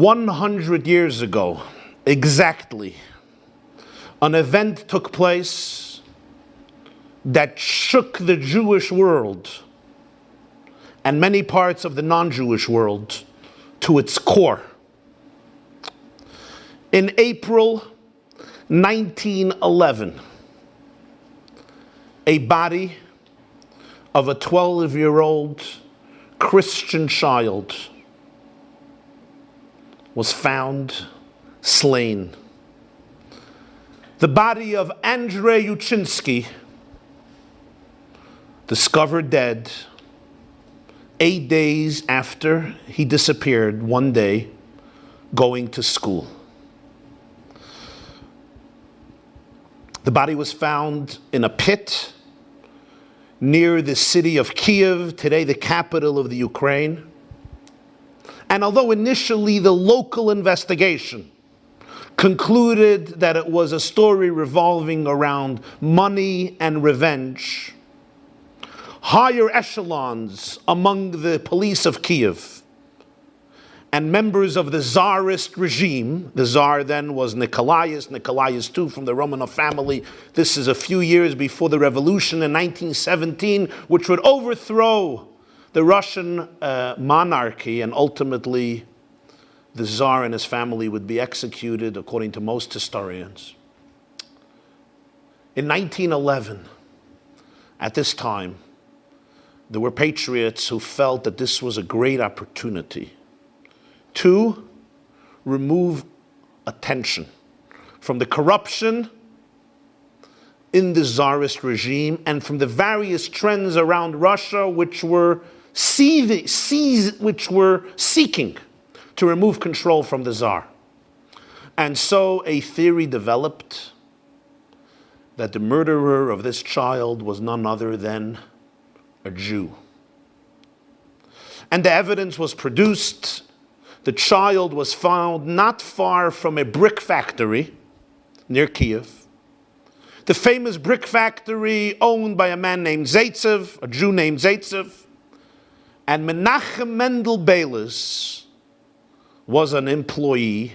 $100 ago, exactly, an event took place that shook the Jewish world and many parts of the non-Jewish world to its core. In April 1911, a body of a 12-year-old Christian child was found slain. The body of Andrei Yushchinsky, discovered dead 8 days after he disappeared one day going to school. The body was found in a pit near the city of Kiev, today the capital of the Ukraine. And although initially the local investigation concluded that it was a story revolving around money and revenge, higher echelons among the police of Kiev and members of the Tsarist regime, the Tsar then was Nikolaius II from the Romanov family. This is a few years before the revolution in 1917, which would overthrow the Russian monarchy, and ultimately the Tsar and his family would be executed, according to most historians. In 1911, at this time, there were patriots who felt that this was a great opportunity to remove attention from the corruption in the Tsarist regime and from the various trends around Russia which were seeking to remove control from the Tsar. And so a theory developed that the murderer of this child was none other than a Jew. And the evidence was produced. The child was found not far from a brick factory near Kiev. The famous brick factory owned by a man named Zaitsev, a Jew named Zaitsev. And Mendel Beilis was an employee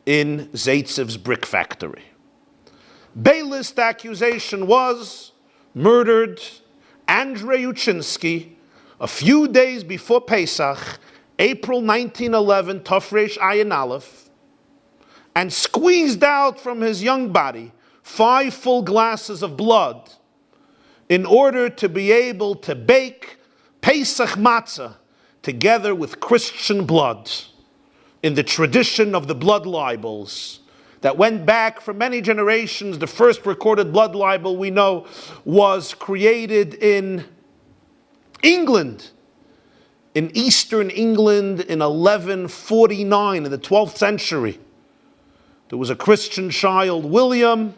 in Zaitsev's brick factory. Beilis, the accusation was, murdered Andrei Yushchinsky a few days before Pesach, April 1911, Tafresh Ayin Aleph, and squeezed out from his young body 5 full glasses of blood in order to be able to bake Pesach Matzah together with Christian blood in the tradition of the blood libels that went back for many generations. The first recorded blood libel we know was created in England, in eastern England in 1149, in the 12th century. There was a Christian child, William,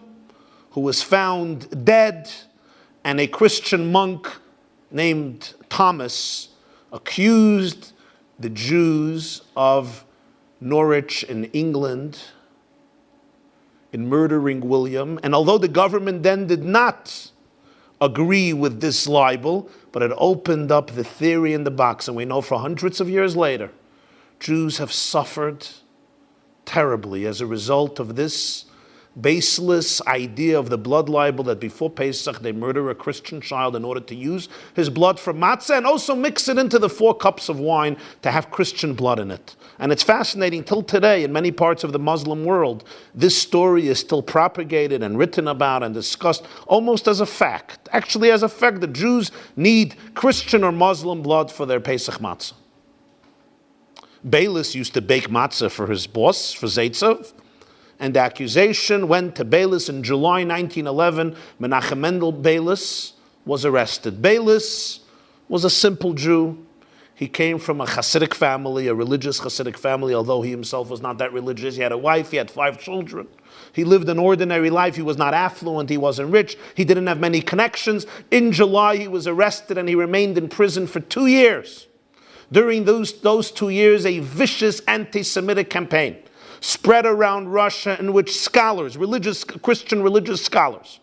who was found dead, and a Christian monk named Thomas accused the Jews of Norwich in England in murdering William. And although the government then did not agree with this libel, but it opened up the theory in the box. And we know for hundreds of years later, Jews have suffered terribly as a result of this baseless idea of the blood libel that before Pesach they murder a Christian child in order to use his blood for matzah and also mix it into the 4 cups of wine to have Christian blood in it. And it's fascinating, till today in many parts of the Muslim world, this story is still propagated and written about and discussed almost as a fact. Actually, as a fact, the Jews need Christian or Muslim blood for their Pesach matzah. Beilis used to bake matzah for his boss, for Zaitsev, and the accusation went to Beilis in July 1911. Mendel Beilis was arrested. Beilis was a simple Jew. He came from a Hasidic family, a religious Hasidic family, although he himself was not that religious. He had a wife, he had 5 children. He lived an ordinary life. He was not affluent, he wasn't rich, he didn't have many connections. In July, he was arrested and he remained in prison for 2 years. During those 2 years, a vicious anti-Semitic campaign spread around Russia in which scholars, Christian religious scholars,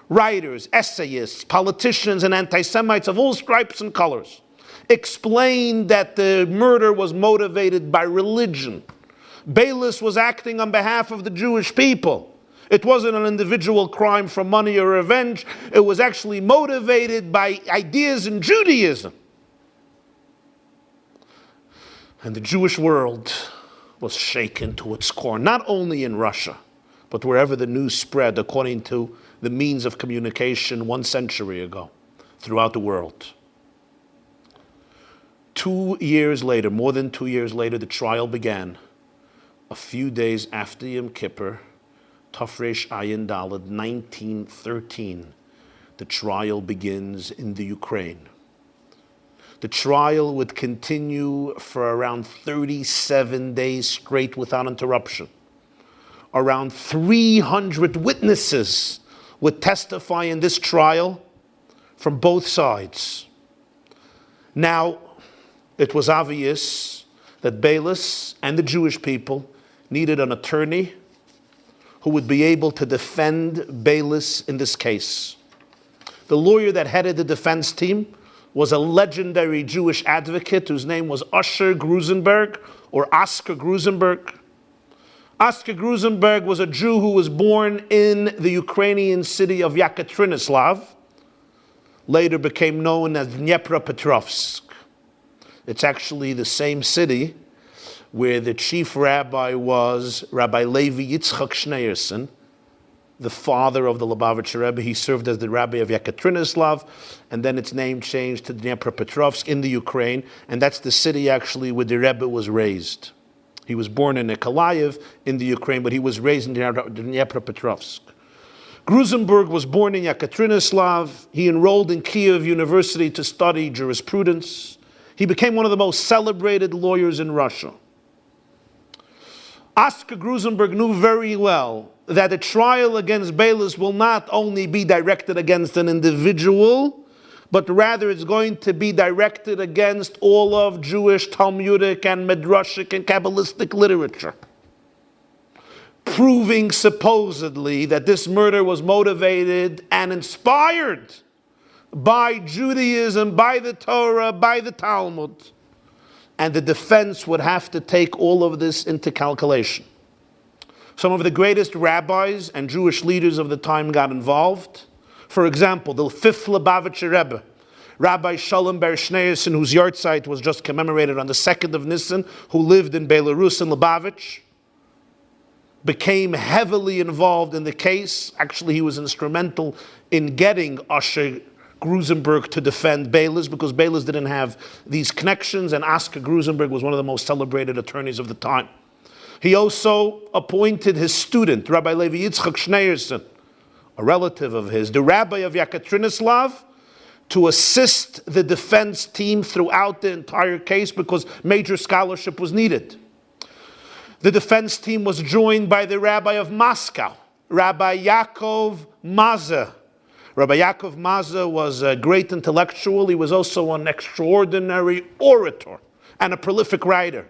writers, essayists, politicians, and anti-Semites of all stripes and colors explained that the murder was motivated by religion. Beilis was acting on behalf of the Jewish people. It wasn't an individual crime for money or revenge. It was actually motivated by ideas in Judaism. And the Jewish world was shaken to its core, not only in Russia, but wherever the news spread according to the means of communication 1 century ago, throughout the world. 2 years later, more than 2 years later, the trial began. A few days after Yom Kippur, Tafresh Ayin Daled, 1913, the trial begins in the Ukraine. The trial would continue for around 37 days straight without interruption. Around 300 witnesses would testify in this trial from both sides. Now, it was obvious that Beilis and the Jewish people needed an attorney who would be able to defend Beilis in this case. The lawyer that headed the defense team was a legendary Jewish advocate whose name was Oscar Grusenberg, or Oscar Grusenberg. Oscar Grusenberg was a Jew who was born in the Ukrainian city of Yekaterinoslav, later became known as Dnepropetrovsk. It's actually the same city where the chief rabbi was Rabbi Levi Yitzchak Schneerson, the father of the Lubavitcher Rebbe. He served as the rabbi of Yekaterinoslav, and then its name changed to Dnepropetrovsk in the Ukraine, and that's the city actually where the Rebbe was raised. He was born in Nikolaev in the Ukraine, but he was raised in Dnepropetrovsk. Grusenberg was born in Yekaterinoslav. He enrolled in Kiev University to study jurisprudence. He became one of the most celebrated lawyers in Russia. Oscar Grusenberg knew very well that a trial against Beilis will not only be directed against an individual, but rather it's going to be directed against all of Jewish Talmudic and Midrashic and Kabbalistic literature, proving supposedly that this murder was motivated and inspired by Judaism, by the Torah, by the Talmud. And the defense would have to take all of this into calculation. Some of the greatest rabbis and Jewish leaders of the time got involved. For example, the 5th Lubavitcher Rebbe, Rabbi Shalom Ber Schneerson, whose yahrzeit was just commemorated on the 2nd of Nissan, who lived in Belarus in Lubavitch, became heavily involved in the case. Actually, he was instrumental in getting Oscar Grusenberg to defend Beilis, because Beilis didn't have these connections, and Oscar Grusenberg was one of the most celebrated attorneys of the time. He also appointed his student, Rabbi Levi Yitzchak Schneerson, a relative of his, the rabbi of Yekaterinoslav, to assist the defense team throughout the entire case because major scholarship was needed. The defense team was joined by the rabbi of Moscow, Rabbi Yaakov Matzah. Rabbi Yaakov Matzah was a great intellectual. He was also an extraordinary orator and a prolific writer.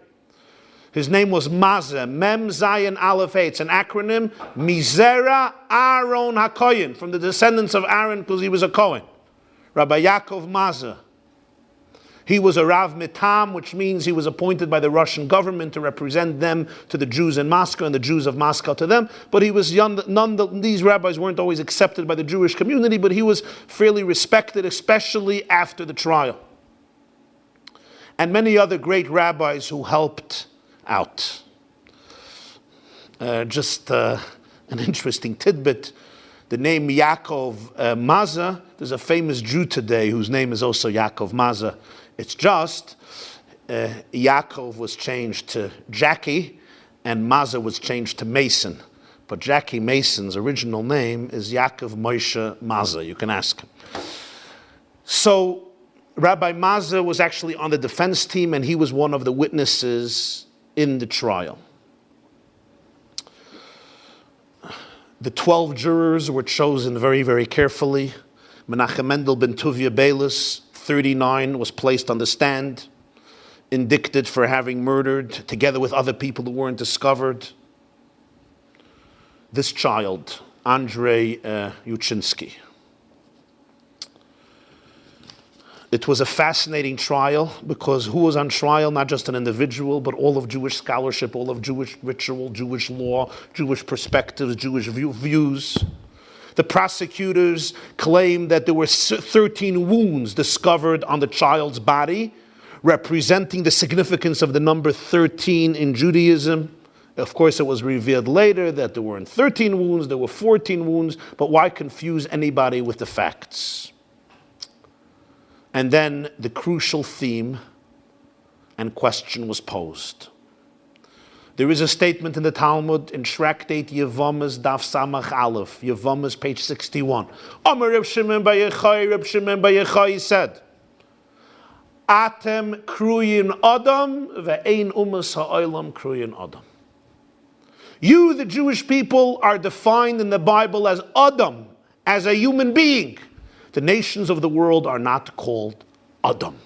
His name was Matzah, Mem Zayin Aleph Hey. It's an acronym, Mizera Aaron HaKohen, from the descendants of Aaron, because he was a Kohen. Rabbi Yaakov Matzah. He was a Rav Mitam, which means he was appointed by the Russian government to represent them to the Jews in Moscow and the Jews of Moscow to them. But he was these rabbis weren't always accepted by the Jewish community, but he was fairly respected, especially after the trial. And many other great rabbis who helped out. An interesting tidbit. The name Yaakov Matzah, there's a famous Jew today whose name is also Yaakov Matzah. It's just Yaakov was changed to Jackie and Matzah was changed to Mason. But Jackie Mason's original name is Yaakov Moshe Matzah. You can ask him. So Rabbi Matzah was actually on the defense team, and he was one of the witnesses in the trial. The 12 jurors were chosen very, very carefully. Menachem Mendel ben Tuvia Beilis, 39, was placed on the stand, indicted for having murdered, together with other people who weren't discovered, this child, Andrei Yushchinsky. It was a fascinating trial because who was on trial? Not just an individual, but all of Jewish scholarship, all of Jewish ritual, Jewish law, Jewish perspectives, Jewish views. The prosecutors claimed that there were 13 wounds discovered on the child's body, representing the significance of the number 13 in Judaism. Of course, it was revealed later that there weren't 13 wounds, there were 14 wounds, but why confuse anybody with the facts? And then the crucial theme and question was posed. There is a statement in the Talmud in Tractate Yevamas Daf Samach Aleph, Yevamas page 61. Amar Reb Shimon bar Yochai said, Atem kruyin Adam ve'ein umas ha'olam kruyin Adam. You, the Jewish people, are defined in the Bible as Adam, as a human being. The nations of the world are not called Adam.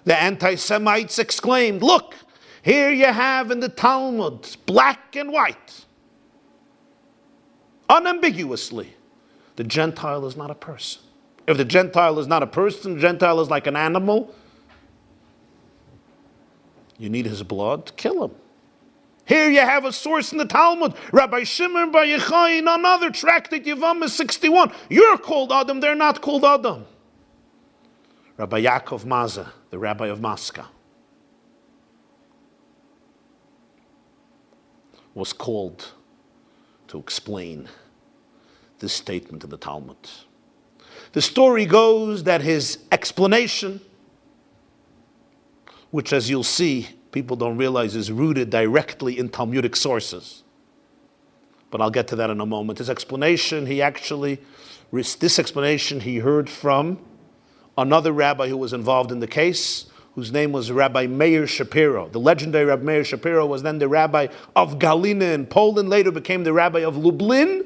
The anti-Semites exclaimed, look, here you have in the Talmud, black and white, unambiguously, the Gentile is not a person. If the Gentile is not a person, the Gentile is like an animal, you need his blood, kill him. Here you have a source in the Talmud, Rabbi Shimon bar Yochai, in another tractate, Yevamas 61. You're called Adam, they're not called Adam. Rabbi Yaakov Matzah, the rabbi of Moscow, was called to explain this statement in the Talmud. The story goes that his explanation, which as you'll see, people don't realize is rooted directly in Talmudic sources. But I'll get to that in a moment. His explanation, he heard from another rabbi who was involved in the case, whose name was Rabbi Meir Shapiro. The legendary Rabbi Meir Shapiro was then the rabbi of Galina in Poland, later became the rabbi of Lublin.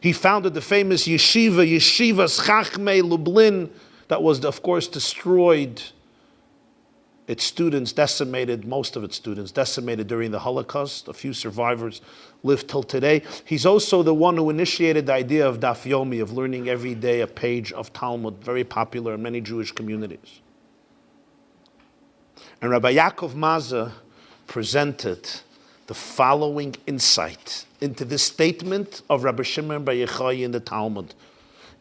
He founded the famous Yeshiva Chachmei Lublin, that was, of course, destroyed. Its students decimated, most of its students decimated during the Holocaust. A few survivors live till today. He's also the one who initiated the idea of Daf Yomi, of learning every day a page of Talmud, very popular in many Jewish communities. And Rabbi Yaakov Matzah presented the following insight into this statement of Rabbi Shimon bar Yochai in the Talmud.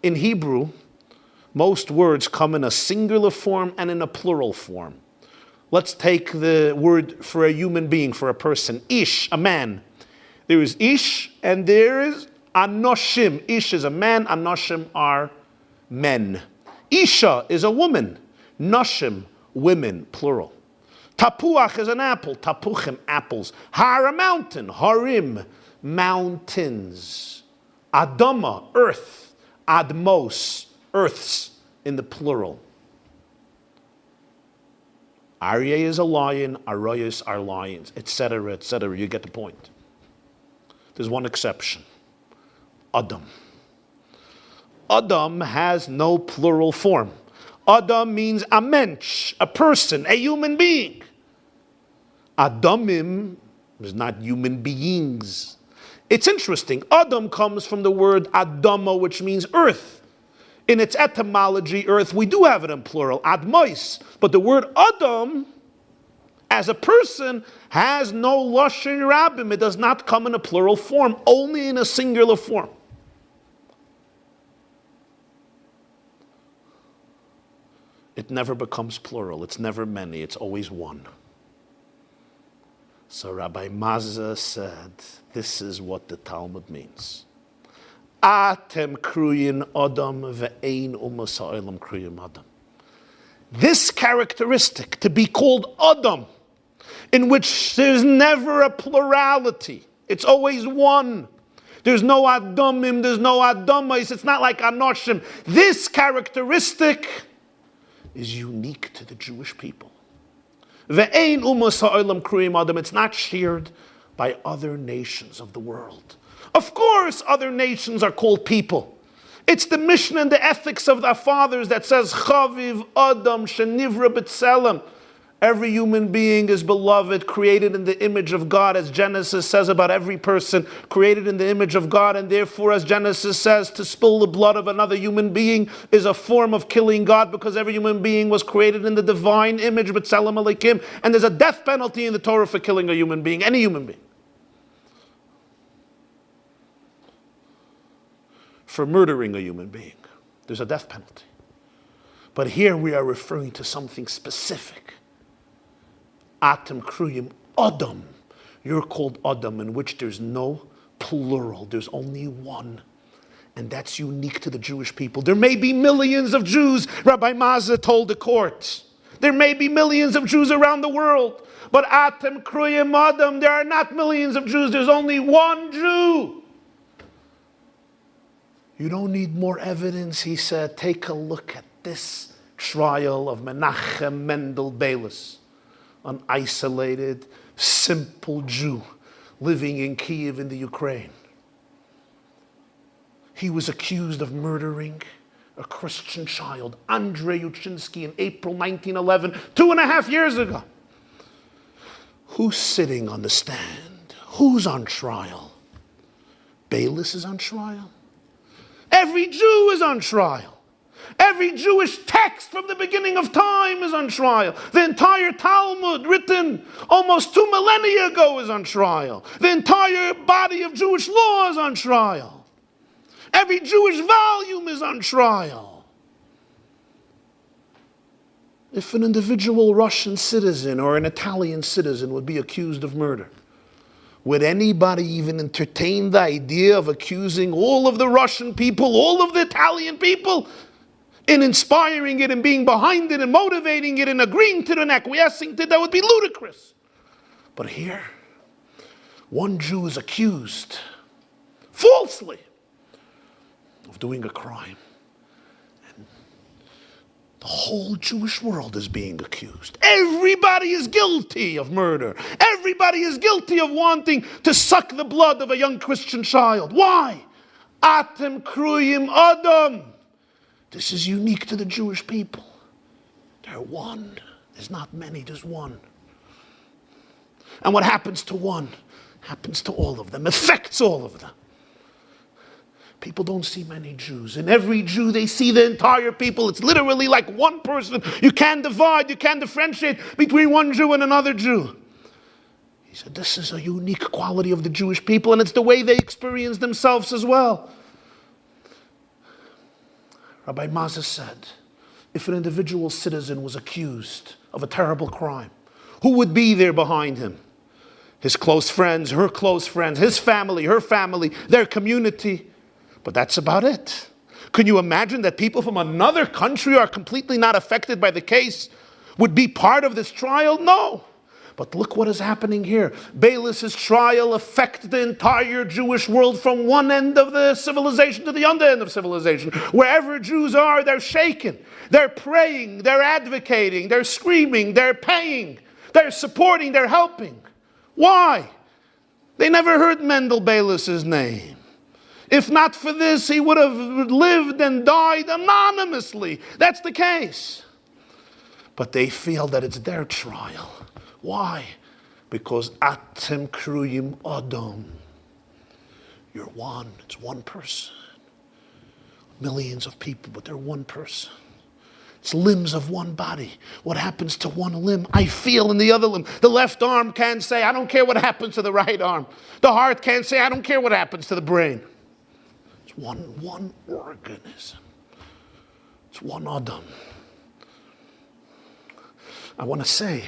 In Hebrew, most words come in a singular form and in a plural form. Let's take the word for a human being, for a person. Ish, a man. There is ish and there is anoshim. Ish is a man, anoshim are men. Isha is a woman. Noshim, women, plural. Tapuach is an apple. Tapuchim, apples. Har, a mountain. Harim, mountains. Adama, earth. Admos, earths, in the plural. Aryeh is a lion, arroyos are lions, etc., etc. You get the point. There's one exception. Adam. Adam has no plural form. Adam means a mensch, a person, a human being. Adamim is not human beings. It's interesting. Adam comes from the word Adama, which means earth. In its etymology, earth, we do have it in plural, admois. But the word Adam, as a person, has no lashon rabim. It does not come in a plural form, only in a singular form. It never becomes plural. It's never many. It's always one. So Rabbi Matzah said, this is what the Talmud means. Atem kruyin Adam ve'ein umas ha'olam kruyin Adam. This characteristic, to be called Adam, in which there's never a plurality. It's always one. There's no Adamim, there's no Adamais. It's not like Anoshim. This characteristic is unique to the Jewish people. Ve'ein umas ha'olam kruyin Adam. It's not shared by other nations of the world. Of course, other nations are called people. It's the mission and the ethics of our fathers that says, Chaviv Adam Shenivra B'Tselem. Every human being is beloved, created in the image of God, as Genesis says about every person, created in the image of God, and therefore, as Genesis says, to spill the blood of another human being is a form of killing God, because every human being was created in the divine image, B'Tselem Elokim, and there's a death penalty in the Torah for killing a human being, any human being. For murdering a human being, there's a death penalty. But here we are referring to something specific. Atem kruyim Adam. You're called Adam, in which there's no plural. There's only one. And that's unique to the Jewish people. There may be millions of Jews, Rabbi Matzah told the court. There may be millions of Jews around the world. But Atem kruyim Adam, there are not millions of Jews. There's only one Jew. You don't need more evidence, he said. Take a look at this trial of Menachem Mendel Beilis, an isolated, simple Jew living in Kiev in the Ukraine. He was accused of murdering a Christian child, Andrei Yushchinsky, in April 1911, 2.5 years ago. Who's sitting on the stand? Who's on trial? Bailis is on trial. Every Jew is on trial. Every Jewish text from the beginning of time is on trial. The entire Talmud, written almost 2 millennia ago, is on trial. The entire body of Jewish law is on trial. Every Jewish volume is on trial. If an individual Russian citizen or an Italian citizen would be accused of murder, would anybody even entertain the idea of accusing all of the Russian people, all of the Italian people, in inspiring it and being behind it and motivating it and agreeing to it and acquiescing to it? That would be ludicrous. But here, one Jew is accused, falsely, of doing a crime. And the whole Jewish world is being accused. Everybody is guilty of murder. Everybody is guilty of wanting to suck the blood of a young Christian child. Why? Atem kruyim Adam. This is unique to the Jewish people. They're one. There's not many, there's one. And what happens to one happens to all of them, affects all of them. People don't see many Jews. In every Jew, they see the entire people. It's literally like one person. You can't divide, you can't differentiate between one Jew and another Jew. He said, this is a unique quality of the Jewish people, and it's the way they experience themselves as well. Rabbi Matzah said, if an individual citizen was accused of a terrible crime, who would be there behind him? His close friends, her close friends, his family, her family, their community. But that's about it. Can you imagine that people from another country are completely not affected by the case, would be part of this trial? No. But look what is happening here. Beilis' trial affected the entire Jewish world from one end of the civilization to the other end of civilization. Wherever Jews are, they're shaken. They're praying, they're advocating, they're screaming, they're paying, they're supporting, they're helping. Why? They never heard Mendel Beilis' name. If not for this, he would have lived and died anonymously. That's the case. But they feel that it's their trial. Why? Because Atem kruyim Adam. You're one. It's one person. Millions of people, but they're one person. It's limbs of one body. What happens to one limb, I feel in the other limb. The left arm can't say, I don't care what happens to the right arm. The heart can't say, I don't care what happens to the brain. It's one organism. It's one Adam. I want to say,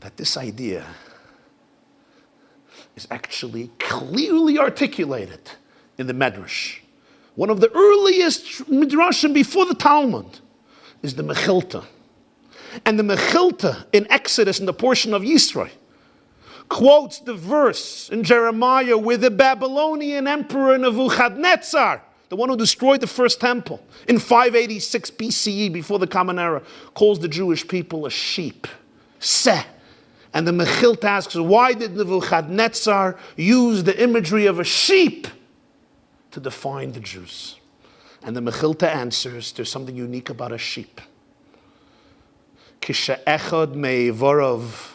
that this idea is actually clearly articulated in the Midrash. One of the earliest Midrashim before the Talmud is the Mechilta. And the Mechilta in Exodus, in the portion of Yisro, quotes the verse in Jeremiah where the Babylonian emperor Nebuchadnezzar, the one who destroyed the first temple in 586 BCE, before the Common Era, calls the Jewish people a sheep. Seh. And the Mechilta asks, why did Nebuchadnezzar use the imagery of a sheep to define the Jews. And the Mechilta answers, there's something unique about a sheep. Kisha echad me'ivorov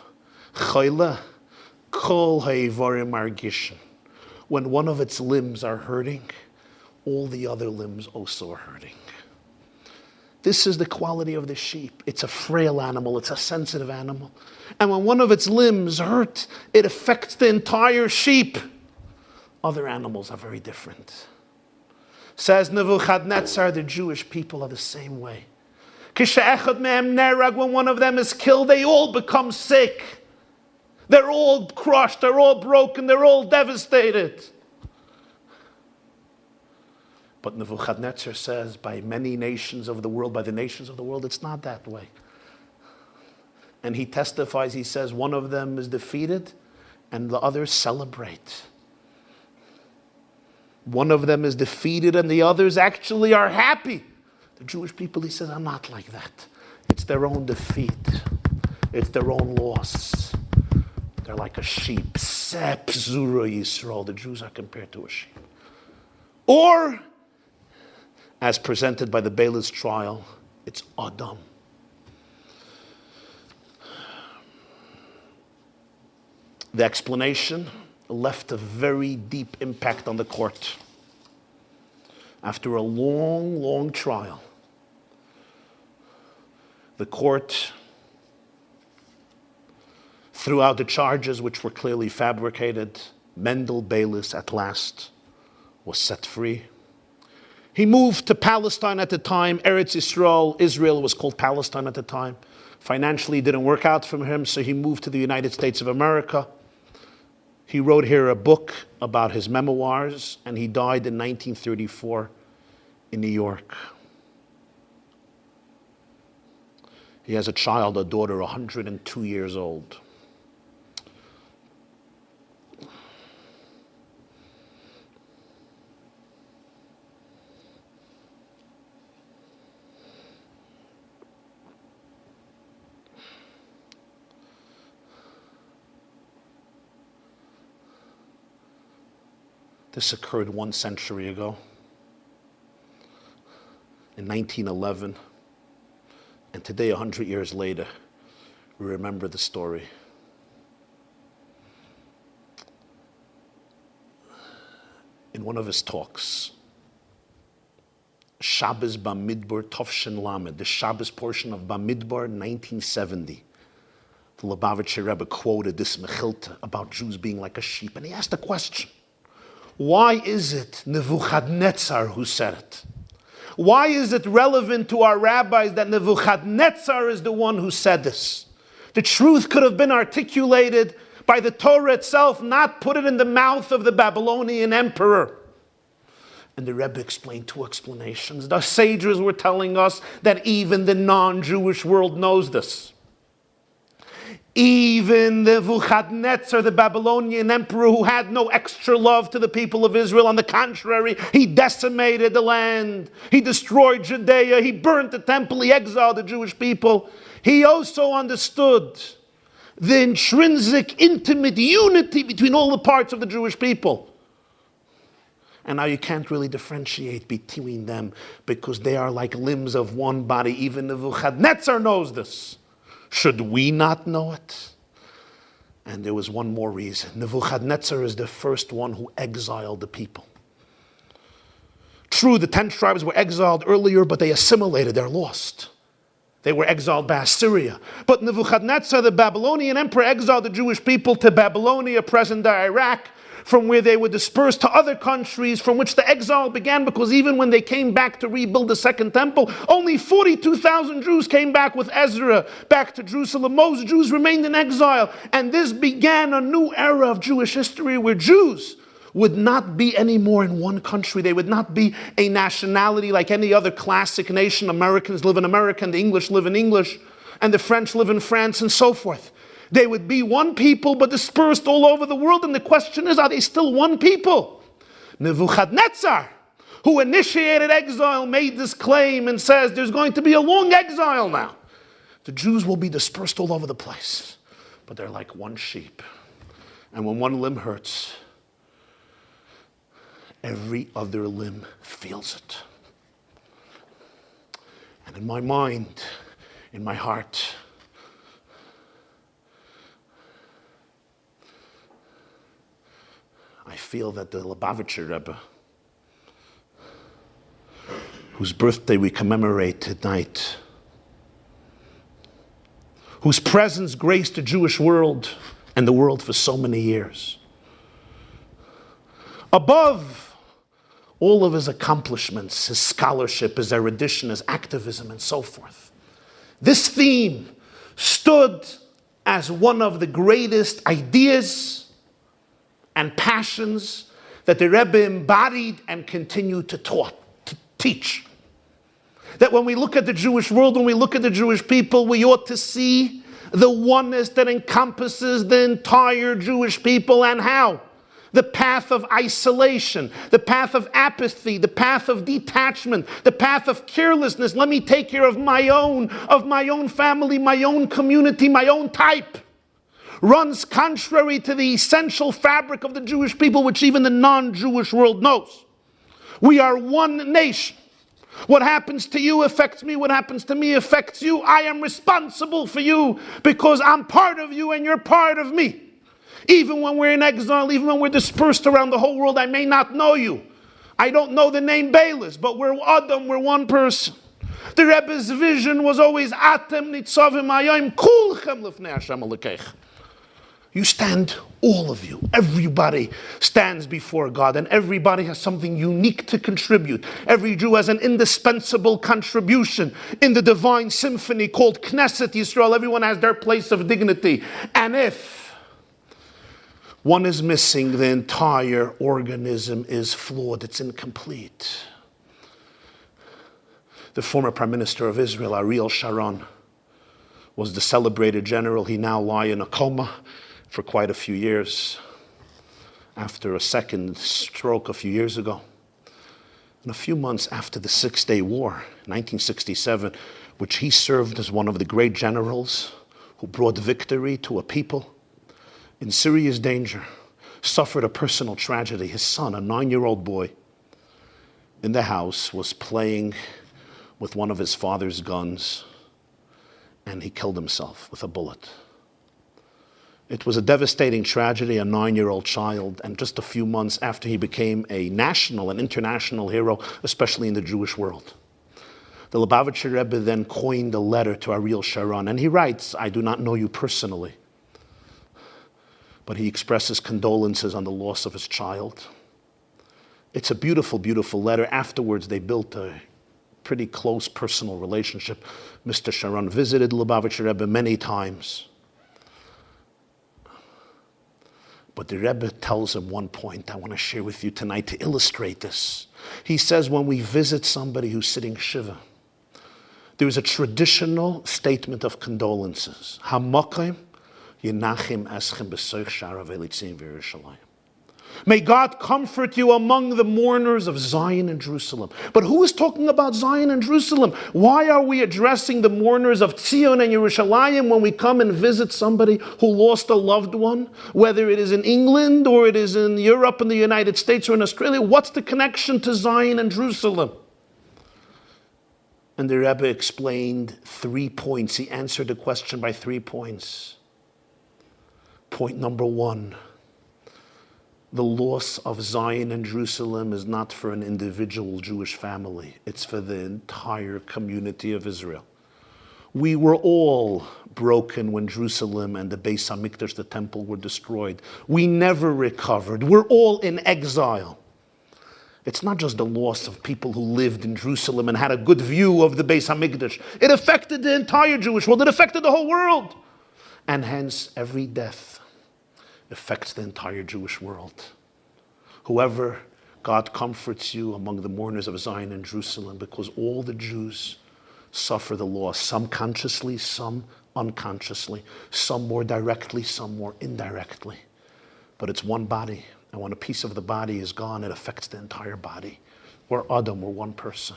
choyle, kol ha'ivorim margishin. When one of its limbs are hurting, all the other limbs also are hurting. This is the quality of the sheep. It's a frail animal. It's a sensitive animal. And when one of its limbs hurt, it affects the entire sheep. Other animals are very different. Says Nebuchadnezzar, the Jewish people are the same way. When one of them is killed, they all become sick. They're all crushed, they're all broken, they're all devastated. But Nebuchadnezzar says, by many nations of the world, by the nations of the world, it's not that way. And he testifies, he says, one of them is defeated and the others celebrate. One of them is defeated and the others actually are happy. The Jewish people, he says, are not like that. It's their own defeat. It's their own loss. They're like a sheep. Sep Zura Yisrael. The Jews are compared to a sheep. Or, as presented by the Beilis Trial, it's Adam. The explanation left a very deep impact on the court. After a long, long trial, the court threw out the charges which were clearly fabricated. Mendel Beilis at last was set free. He moved to Palestine at the time, Eretz Yisrael. Israel was called Palestine at the time. Financially, it didn't work out for him, so he moved to the United States of America. He wrote here a book about his memoirs, and he died in 1934 in New York. He has a child, a daughter, 102 years old. This occurred 1 century ago, in 1911. And today, 100 years later, we remember the story. In one of his talks, Shabbos Bamidbar Tovshin Lamed, the Shabbos portion of Bamidbar, 1970, the Lubavitcher Rebbe quoted this Mechilta about Jews being like a sheep. And he asked a question. Why is it Nebuchadnezzar who said it? Why is it relevant to our rabbis that Nebuchadnezzar is the one who said this? The truth could have been articulated by the Torah itself, not put it in the mouth of the Babylonian emperor. And the Rebbe explained 2 explanations. The sages were telling us that even the non-Jewish world knows this. Even Nebuchadnezzar, the Babylonian emperor, who had no extra love to the people of Israel, on the contrary, he decimated the land, he destroyed Judea, he burnt the temple, he exiled the Jewish people. He also understood the intrinsic, intimate unity between all the parts of the Jewish people. And now you can't really differentiate between them because they are like limbs of one body. Even Nebuchadnezzar knows this. Should we not know it? And there was one more reason. Nebuchadnezzar is the first one who exiled the people. True, the 10 tribes were exiled earlier, but they assimilated. They're lost. They were exiled by Assyria. But Nebuchadnezzar, the Babylonian emperor, exiled the Jewish people to Babylonia, present-day Iraq, from where they were dispersed to other countries from which the exile began, because even when they came back to rebuild the second temple, only 42,000 Jews came back with Ezra back to Jerusalem. Most Jews remained in exile. And this began a new era of Jewish history where Jews would not be anymore in one country. They would not be a nationality like any other classic nation. Americans live in America, and the English live in English, and the French live in France, and so forth. They would be one people, but dispersed all over the world. And the question is, are they still one people? Nebuchadnezzar, who initiated exile, made this claim and says there's going to be a long exile now. The Jews will be dispersed all over the place, but they're like one sheep. And when one limb hurts, every other limb feels it. And in my mind, in my heart, I feel that the Lubavitcher Rebbe, whose birthday we commemorate tonight, whose presence graced the Jewish world and the world for so many years, above all of his accomplishments, his scholarship, his erudition, his activism, and so forth, this theme stood as one of the greatest ideas and passions that the Rebbe embodied and continued to teach. That when we look at the Jewish world, when we look at the Jewish people, we ought to see the oneness that encompasses the entire Jewish people, and how the path of isolation, the path of apathy, the path of detachment, the path of carelessness. Let me take care of my own family, my own community, my own type, runs contrary to the essential fabric of the Jewish people, which even the non-Jewish world knows. We are one nation. What happens to you affects me. What happens to me affects you. I am responsible for you because I'm part of you and you're part of me. Even when we're in exile, even when we're dispersed around the whole world, I may not know you. I don't know the name Beilis, but we're Adam, we're one person. The Rebbe's vision was always Atem nitzavim hayom kulchem lifnei Hashem Elokeich. You stand, all of you, everybody stands before God, and everybody has something unique to contribute. Every Jew has an indispensable contribution in the divine symphony called Knesset Yisrael. Everyone has their place of dignity. And if one is missing, the entire organism is flawed, it's incomplete. The former Prime Minister of Israel, Ariel Sharon, was the celebrated general. He now lies in a coma for quite a few years after a second stroke a few years ago. And a few months after the Six-Day War, 1967, which he served as one of the great generals who brought victory to a people in serious danger, suffered a personal tragedy. His son, a 9-year-old boy, in the house was playing with one of his father's guns, and he killed himself with a bullet. It was a devastating tragedy, a 9-year-old child, and just a few months after he became a national and international hero, especially in the Jewish world. The Lubavitcher Rebbe then coined a letter to Ariel Sharon, and he writes, I do not know you personally, but he expresses condolences on the loss of his child. It's a beautiful, beautiful letter. Afterwards, they built a pretty close personal relationship. Mr. Sharon visited Lubavitcher Rebbe many times. But the Rebbe tells him one point I want to share with you tonight to illustrate this. He says when we visit somebody who's sitting Shiva, there is a traditional statement of condolences. Hamakim yenachim eschem b'soich shara v'elitzim v'Yerushalayim. May God comfort you among the mourners of Zion and Jerusalem. But who is talking about Zion and Jerusalem? Why are we addressing the mourners of Zion and Yerushalayim when we come and visit somebody who lost a loved one? Whether it is in England or it is in Europe, in the United States or in Australia, what's the connection to Zion and Jerusalem? And the Rebbe explained 3 points. He answered the question by 3 points. Point number 1. The loss of Zion and Jerusalem is not for an individual Jewish family. It's for the entire community of Israel. We were all broken when Jerusalem and the Beis HaMikdash, the temple, were destroyed. We never recovered. We're all in exile. It's not just the loss of people who lived in Jerusalem and had a good view of the Beis HaMikdash. It affected the entire Jewish world. It affected the whole world. And hence, every death affects the entire Jewish world. Whoever, God comforts you among the mourners of Zion and Jerusalem, because all the Jews suffer the loss, some consciously, some unconsciously, some more directly, some more indirectly. But it's one body, and when a piece of the body is gone, it affects the entire body. We're Adam, we're one person.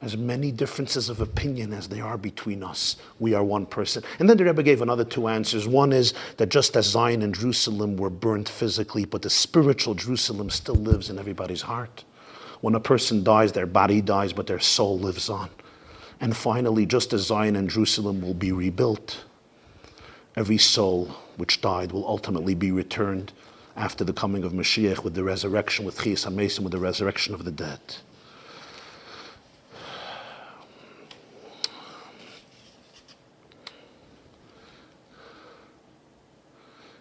as many differences of opinion as there are between us. We are one person. And then the Rebbe gave another two answers. One is that just as Zion and Jerusalem were burnt physically, but the spiritual Jerusalem still lives in everybody's heart. When a person dies, their body dies, but their soul lives on. And finally, just as Zion and Jerusalem will be rebuilt, every soul which died will ultimately be returned after the coming of Mashiach with the resurrection, with Chiyas HaMesim, with the resurrection of the dead.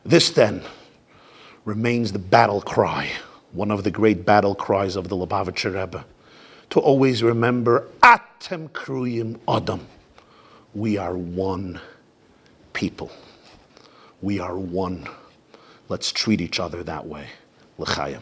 This then remains the battle cry, one of the great battle cries of the Lubavitcher Rebbe, to always remember, Atem Kruyim Adam. We are one people. We are one. Let's treat each other that way. L'chaim.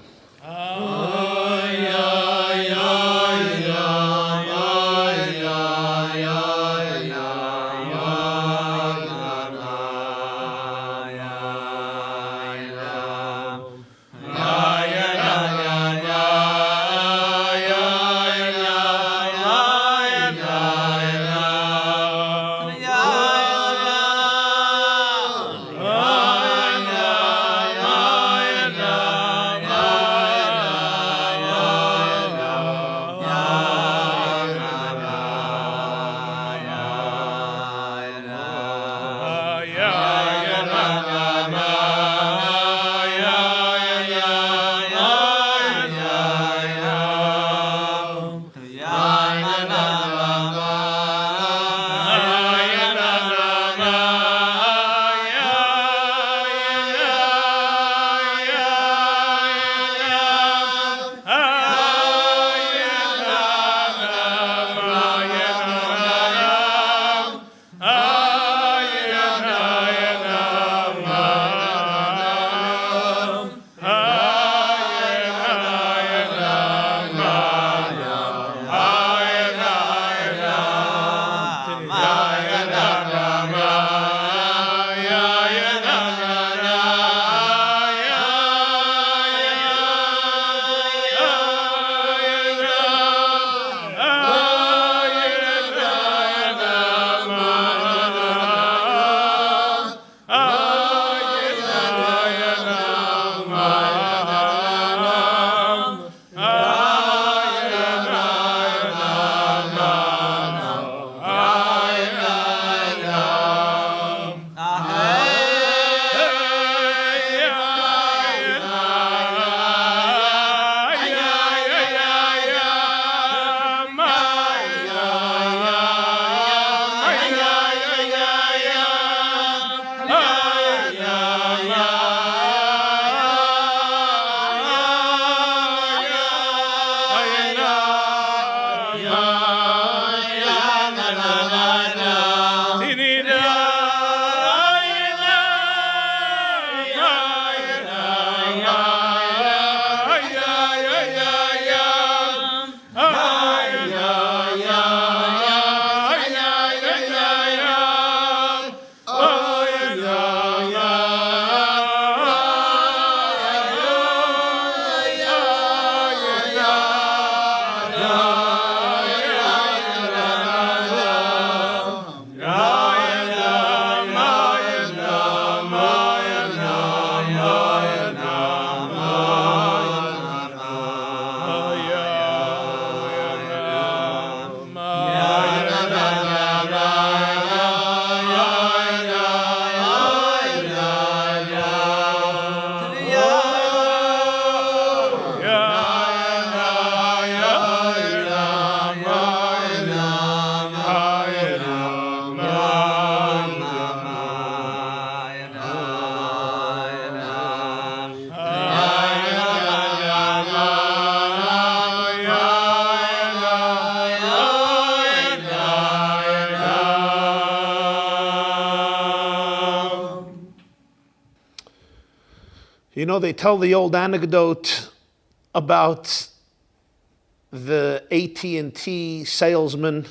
You know, they tell the old anecdote about the AT&T salesman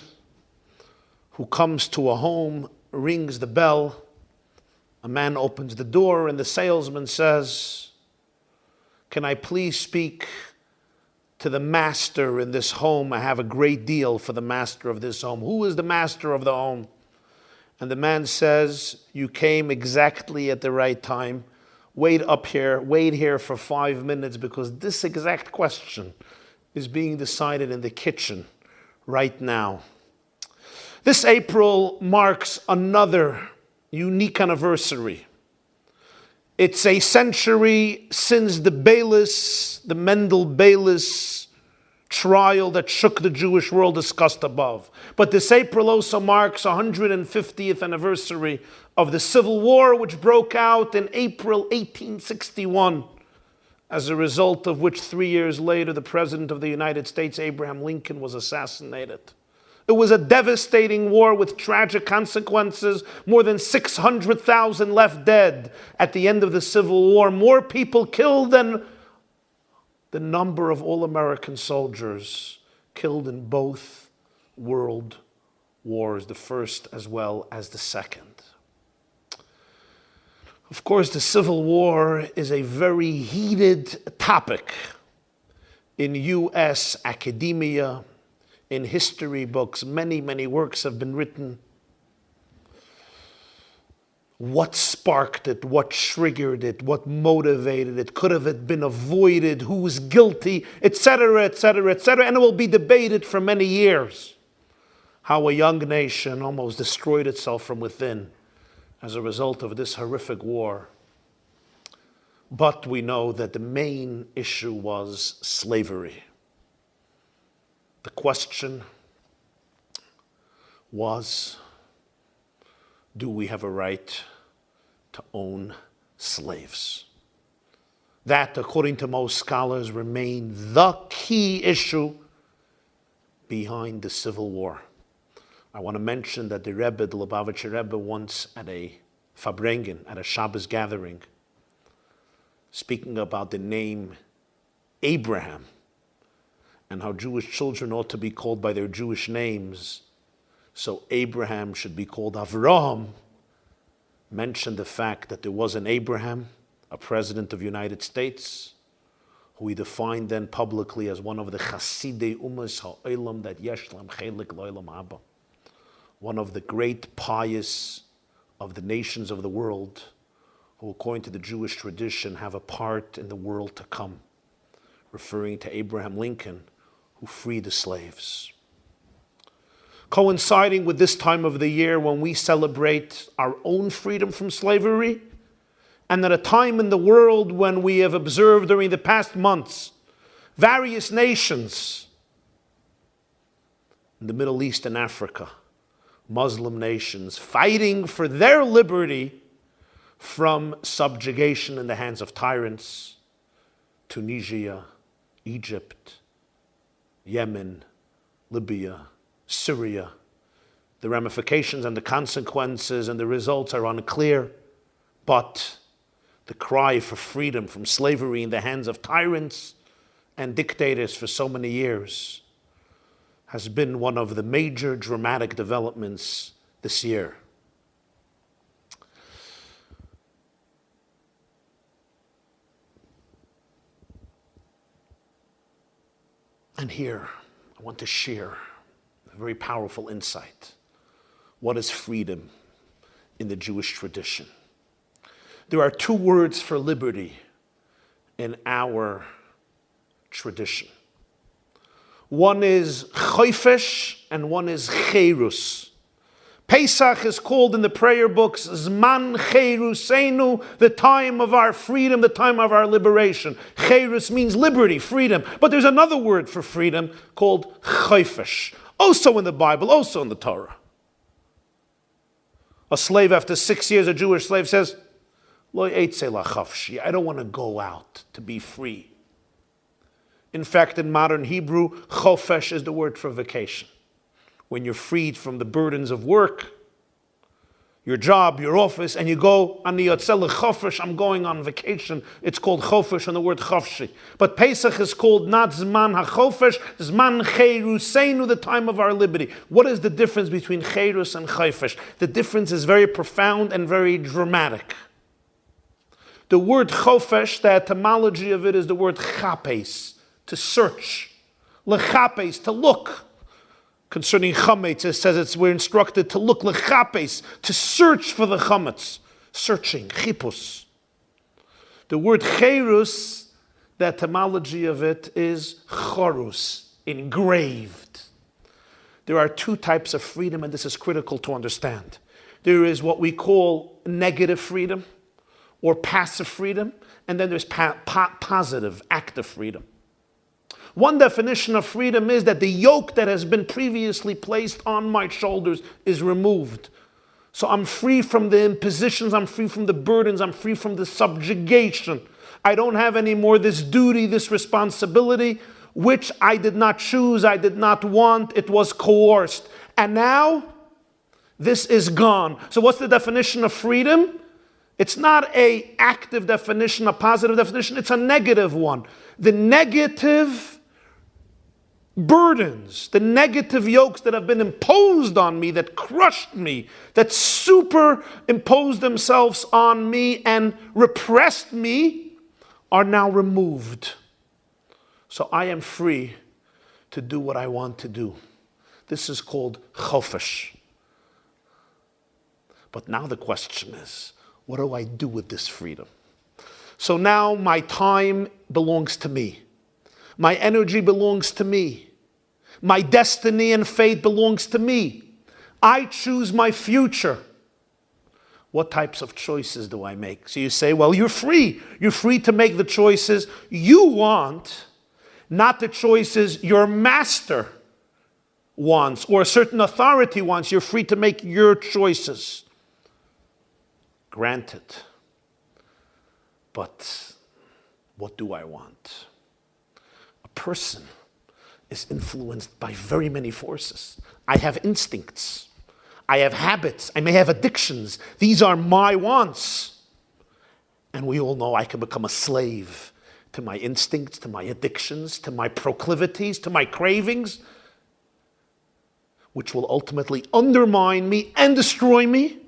who comes to a home, rings the bell, a man opens the door, and the salesman says, "Can I please speak to the master in this home, I have a great deal for the master of this home. Who is the master of the home? And the man says, you came exactly at the right time. Wait here for 5 minutes, because this exact question is being decided in the kitchen right now. This April marks another unique anniversary. It's a century since the Beilis, the Mendel Beilis trial that shook the Jewish world discussed above. But this April also marks 150th anniversary of the Civil War, which broke out in April 1861, as a result of which 3 years later the President of the United States, Abraham Lincoln, was assassinated. It was a devastating war with tragic consequences. More than 600,000 left dead at the end of the Civil War. More people killed than the number of all American soldiers killed in both world wars, the first as well as the second. Of course, the Civil War is a very heated topic in U.S. academia, in history books. Many, many works have been written. What sparked it? What triggered it? What motivated it? Could have it been avoided? Who was guilty? Etc., etc., etc. And it will be debated for many years. How a young nation almost destroyed itself from within as a result of this horrific war. But we know that the main issue was slavery. The question was, do we have a right to own slaves? That, according to most scholars, remained the key issue behind the Civil War. I want to mention that the Rebbe, the Lubavitcher Rebbe, once at a Farbrengen, at a Shabbos gathering, speaking about the name Abraham and how Jewish children ought to be called by their Jewish names, so Abraham should be called Avraham, mentioned the fact that there was an Abraham, a president of the United States, who he defined then publicly as one of the Chasidei Umas Ha'olam that Yeshlam Chelik Lo'olam Haba, one of the great pious of the nations of the world, who according to the Jewish tradition have a part in the world to come, referring to Abraham Lincoln, who freed the slaves. Coinciding with this time of the year when we celebrate our own freedom from slavery, and at a time in the world when we have observed during the past months various nations in the Middle East and Africa, Muslim nations, fighting for their liberty from subjugation in the hands of tyrants. Tunisia, Egypt, Yemen, Libya, Syria. The ramifications and the consequences and the results are unclear, but the cry for freedom from slavery in the hands of tyrants and dictators for so many years has been one of the major dramatic developments this year. And here, I want to share a very powerful insight. What is freedom in the Jewish tradition? There are two words for liberty in our tradition. One is chofesh and one is charus. Pesach is called in the prayer books Zman Cheruseinu, the time of our freedom, the time of our liberation. Charus means liberty, freedom. But there's another word for freedom called chofesh, also in the Bible, also in the Torah. A slave after 6 years, a Jewish slave says, Lo eitzei lachafshi, I don't want to go out to be free. In fact, in modern Hebrew, chofesh is the word for vacation. When you're freed from the burdens of work, your job, your office, and you go, Ani yotzeh lechofesh, I'm going on vacation. It's called chofesh and the word chafshi. But Pesach is called not Zman HaChofesh, Zman Cheruseinu, the time of our liberty. What is the difference between Cherus and chofesh? The difference is very profound and very dramatic. The word chofesh, the etymology of it is the word chapes, to search. Lechapes, to look. Concerning Chametz, it says we're instructed to look, lechapes, to search for the Chametz. Searching, chipus. The word charus, the etymology of it is charus, engraved. There are two types of freedom, and this is critical to understand. There is what we call negative freedom, or passive freedom, and then there's positive, active freedom. One definition of freedom is that the yoke that has been previously placed on my shoulders is removed. So I'm free from the impositions, I'm free from the burdens, I'm free from the subjugation. I don't have anymore this duty, this responsibility, which I did not choose, I did not want, it was coerced. And now, this is gone. So what's the definition of freedom? It's not an active definition, a positive definition, it's a negative one. The negative burdens, the negative yokes that have been imposed on me, that crushed me, that superimposed themselves on me and repressed me, are now removed. So I am free to do what I want to do. This is called chofesh. But now the question is, what do I do with this freedom? So now my time belongs to me. My energy belongs to me. My destiny and fate belongs to me. I choose my future. What types of choices do I make? So you say, well, you're free. You're free to make the choices you want, not the choices your master wants or a certain authority wants. You're free to make your choices. Granted. But what do I want? A person is influenced by very many forces. I have instincts. I have habits. I may have addictions. These are my wants. And we all know I can become a slave to my instincts, to my addictions, to my proclivities, to my cravings, which will ultimately undermine me and destroy me.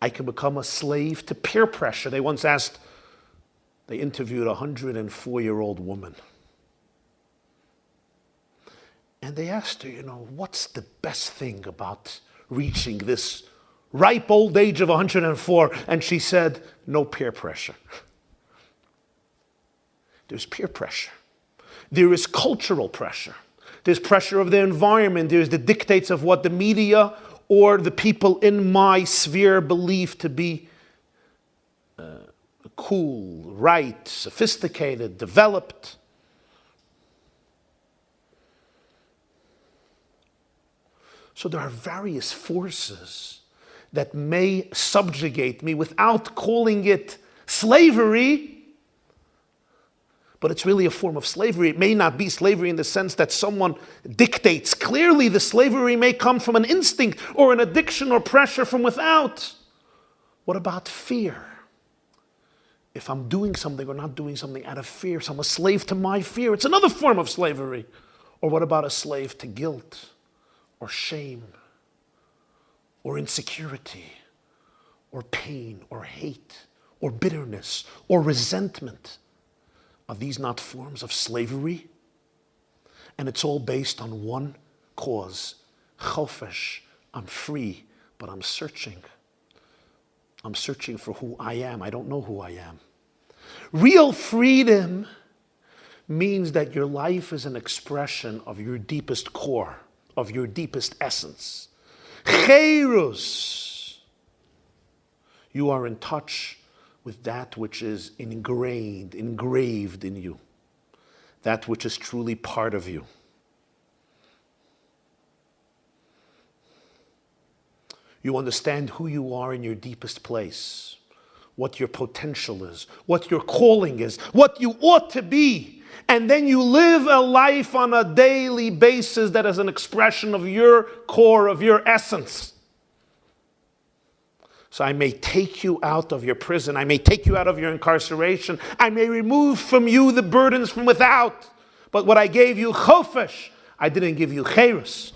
I can become a slave to peer pressure. They interviewed a 104-year-old woman. And they asked her, what's the best thing about reaching this ripe old age of 104? And she said, no peer pressure. There's peer pressure. There is cultural pressure. There's pressure of the environment. There's the dictates of what the media or the people in my sphere believe to be cool, right, sophisticated, developed. So there are various forces that may subjugate me without calling it slavery, but it's really a form of slavery. It may not be slavery in the sense that someone dictates. Clearly, the slavery may come from an instinct or an addiction or pressure from without. What about fear? If I'm doing something or not doing something out of fear, so I'm a slave to my fear. It's another form of slavery. Or what about a slave to guilt? Or shame, or insecurity, or pain, or hate, or bitterness, or resentment. Are these not forms of slavery? And it's all based on one cause, chofesh. I'm free, but I'm searching. I'm searching for who I am. I don't know who I am. Real freedom means that your life is an expression of your deepest core, of your deepest essence. Charus. You are in touch with that which is engraved in you. That which is truly part of you. You understand who you are in your deepest place, what your potential is, what your calling is, what you ought to be. And then you live a life on a daily basis that is an expression of your core, of your essence. So I may take you out of your prison. I may take you out of your incarceration. I may remove from you the burdens from without. But what I gave you, chofesh, I didn't give you charus.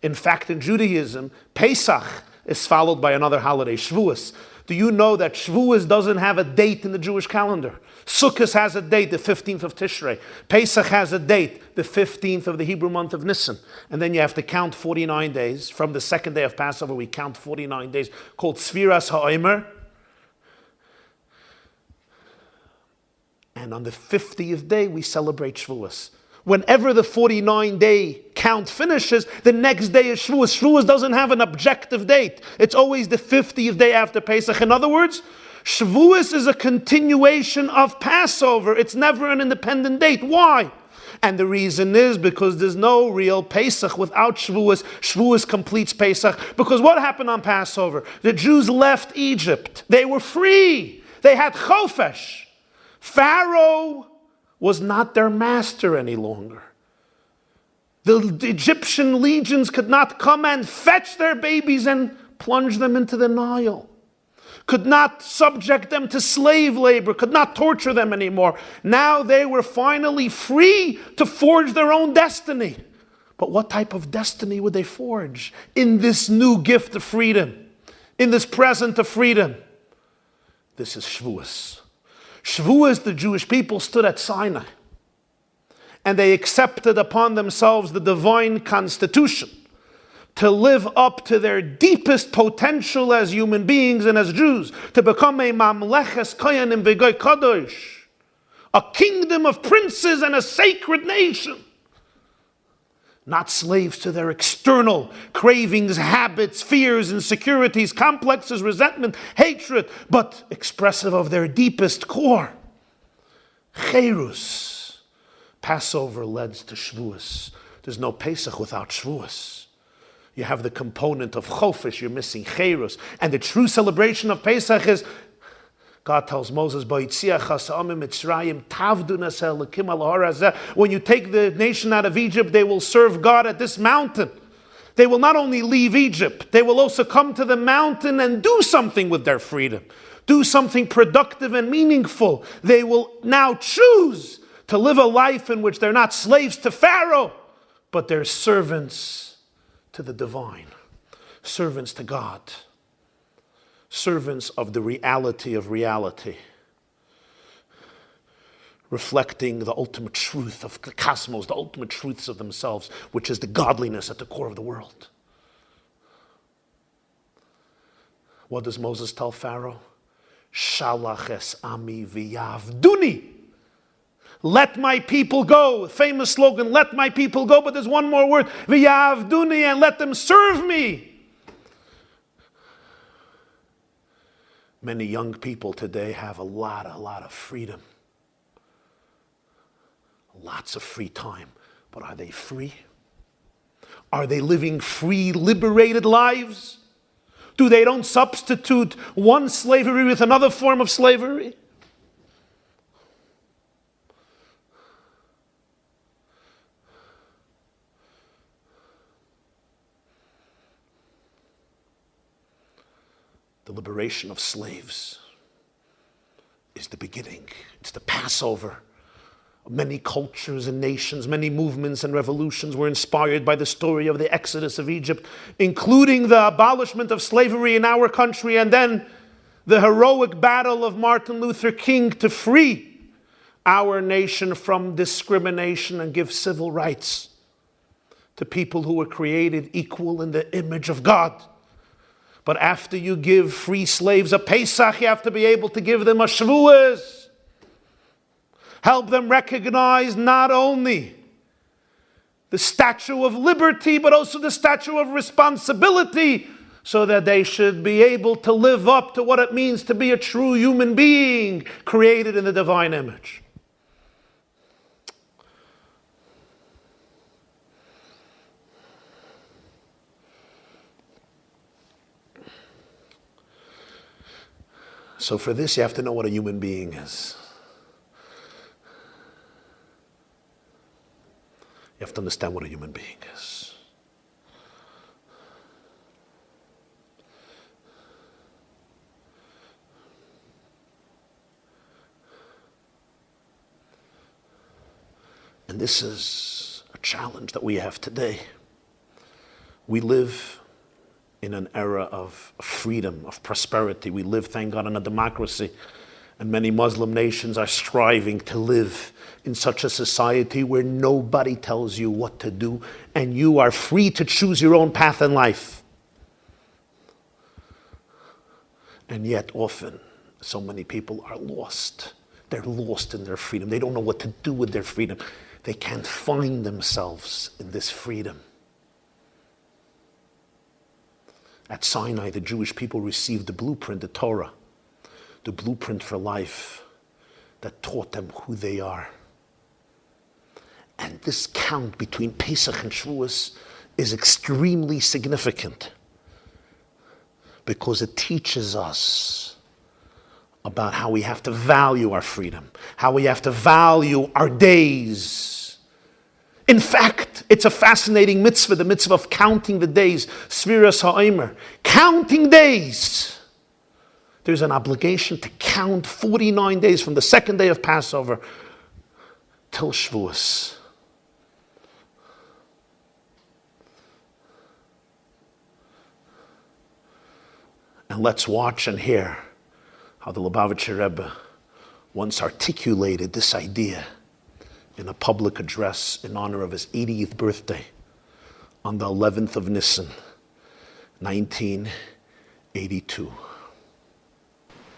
In fact, in Judaism, Pesach is followed by another holiday, Shavuos. Do you know that Shavuos doesn't have a date in the Jewish calendar? Sukkot has a date, the 15th of Tishrei. Pesach has a date, the 15th of the Hebrew month of Nissan. And then you have to count 49 days. From the second day of Passover, we count 49 days, called Tzviras HaOmer. And on the 50th day, we celebrate Shavuos. Whenever the 49-day count finishes, the next day is Shavuos. Shavuos doesn't have an objective date. It's always the 50th day after Pesach. In other words, Shavuos is a continuation of Passover. It's never an independent date. Why? And the reason is because there's no real Pesach without Shavuos. Shavuos completes Pesach. Because what happened on Passover? The Jews left Egypt. They were free. They had chofesh. Pharaoh was not their master any longer. The Egyptian legions could not come and fetch their babies and plunge them into the Nile. Could not subject them to slave labor, could not torture them anymore. Now they were finally free to forge their own destiny. But what type of destiny would they forge in this new gift of freedom, in this present of freedom? This is Shavuos. Shavuos, the Jewish people stood at Sinai, and they accepted upon themselves the divine constitution to live up to their deepest potential as human beings and as Jews, to become a mamleches koyanim v'goy kadosh, a kingdom of princes and a sacred nation. Not slaves to their external cravings, habits, fears, insecurities, complexes, resentment, hatred, but expressive of their deepest core. Charus. Passover leads to Shavuos. There's no Pesach without Shavuos. You have the component of chofesh, you're missing charus. And the true celebration of Pesach is, God tells Moses, when you take the nation out of Egypt, they will serve God at this mountain. They will not only leave Egypt, they will also come to the mountain and do something with their freedom. Do something productive and meaningful. They will now choose to live a life in which they're not slaves to Pharaoh, but they're servants to the divine, servants to God. Servants of the reality of reality, reflecting the ultimate truth of the cosmos, the ultimate truths of themselves, which is the godliness at the core of the world. What does Moses tell Pharaoh? Shalach es ami v'yavduni. Let my people go. Famous slogan, let my people go, but there's one more word, v'yavduni, and let them serve me. Many young people today have a lot of freedom. Lots of free time. But are they free? Are they living free, liberated lives? Do they don't substitute one slavery with another form of slavery? The liberation of slaves is the beginning. It's the Passover. Many cultures and nations, many movements and revolutions were inspired by the story of the Exodus of Egypt, including the abolishment of slavery in our country, and then the heroic battle of Martin Luther King to free our nation from discrimination and give civil rights to people who were created equal in the image of God. But after you give free slaves a Pesach, you have to be able to give them a Shavuos. Help them recognize not only the statue of liberty, but also the statue of responsibility, so that they should be able to live up to what it means to be a true human being, created in the divine image. So for this, you have to know what a human being is. You have to understand what a human being is. And this is a challenge that we have today. We live in an era of freedom, of prosperity. We live, thank God, in a democracy, and many Muslim nations are striving to live in such a society where nobody tells you what to do, and you are free to choose your own path in life. And yet often, so many people are lost. They're lost in their freedom. They don't know what to do with their freedom. They can't find themselves in this freedom. At Sinai, the Jewish people received the blueprint, the Torah, the blueprint for life that taught them who they are. And this count between Pesach and Shavuos is extremely significant because it teaches us about how we have to value our freedom, how we have to value our days. In fact, it's a fascinating mitzvah, the mitzvah of counting the days, Sfiras HaOmer, counting days. There's an obligation to count 49 days from the second day of Passover till Shavuos. And let's watch and hear how the Lubavitcher Rebbe once articulated this idea in a public address in honor of his 80th birthday on the 11th of Nissan, 1982.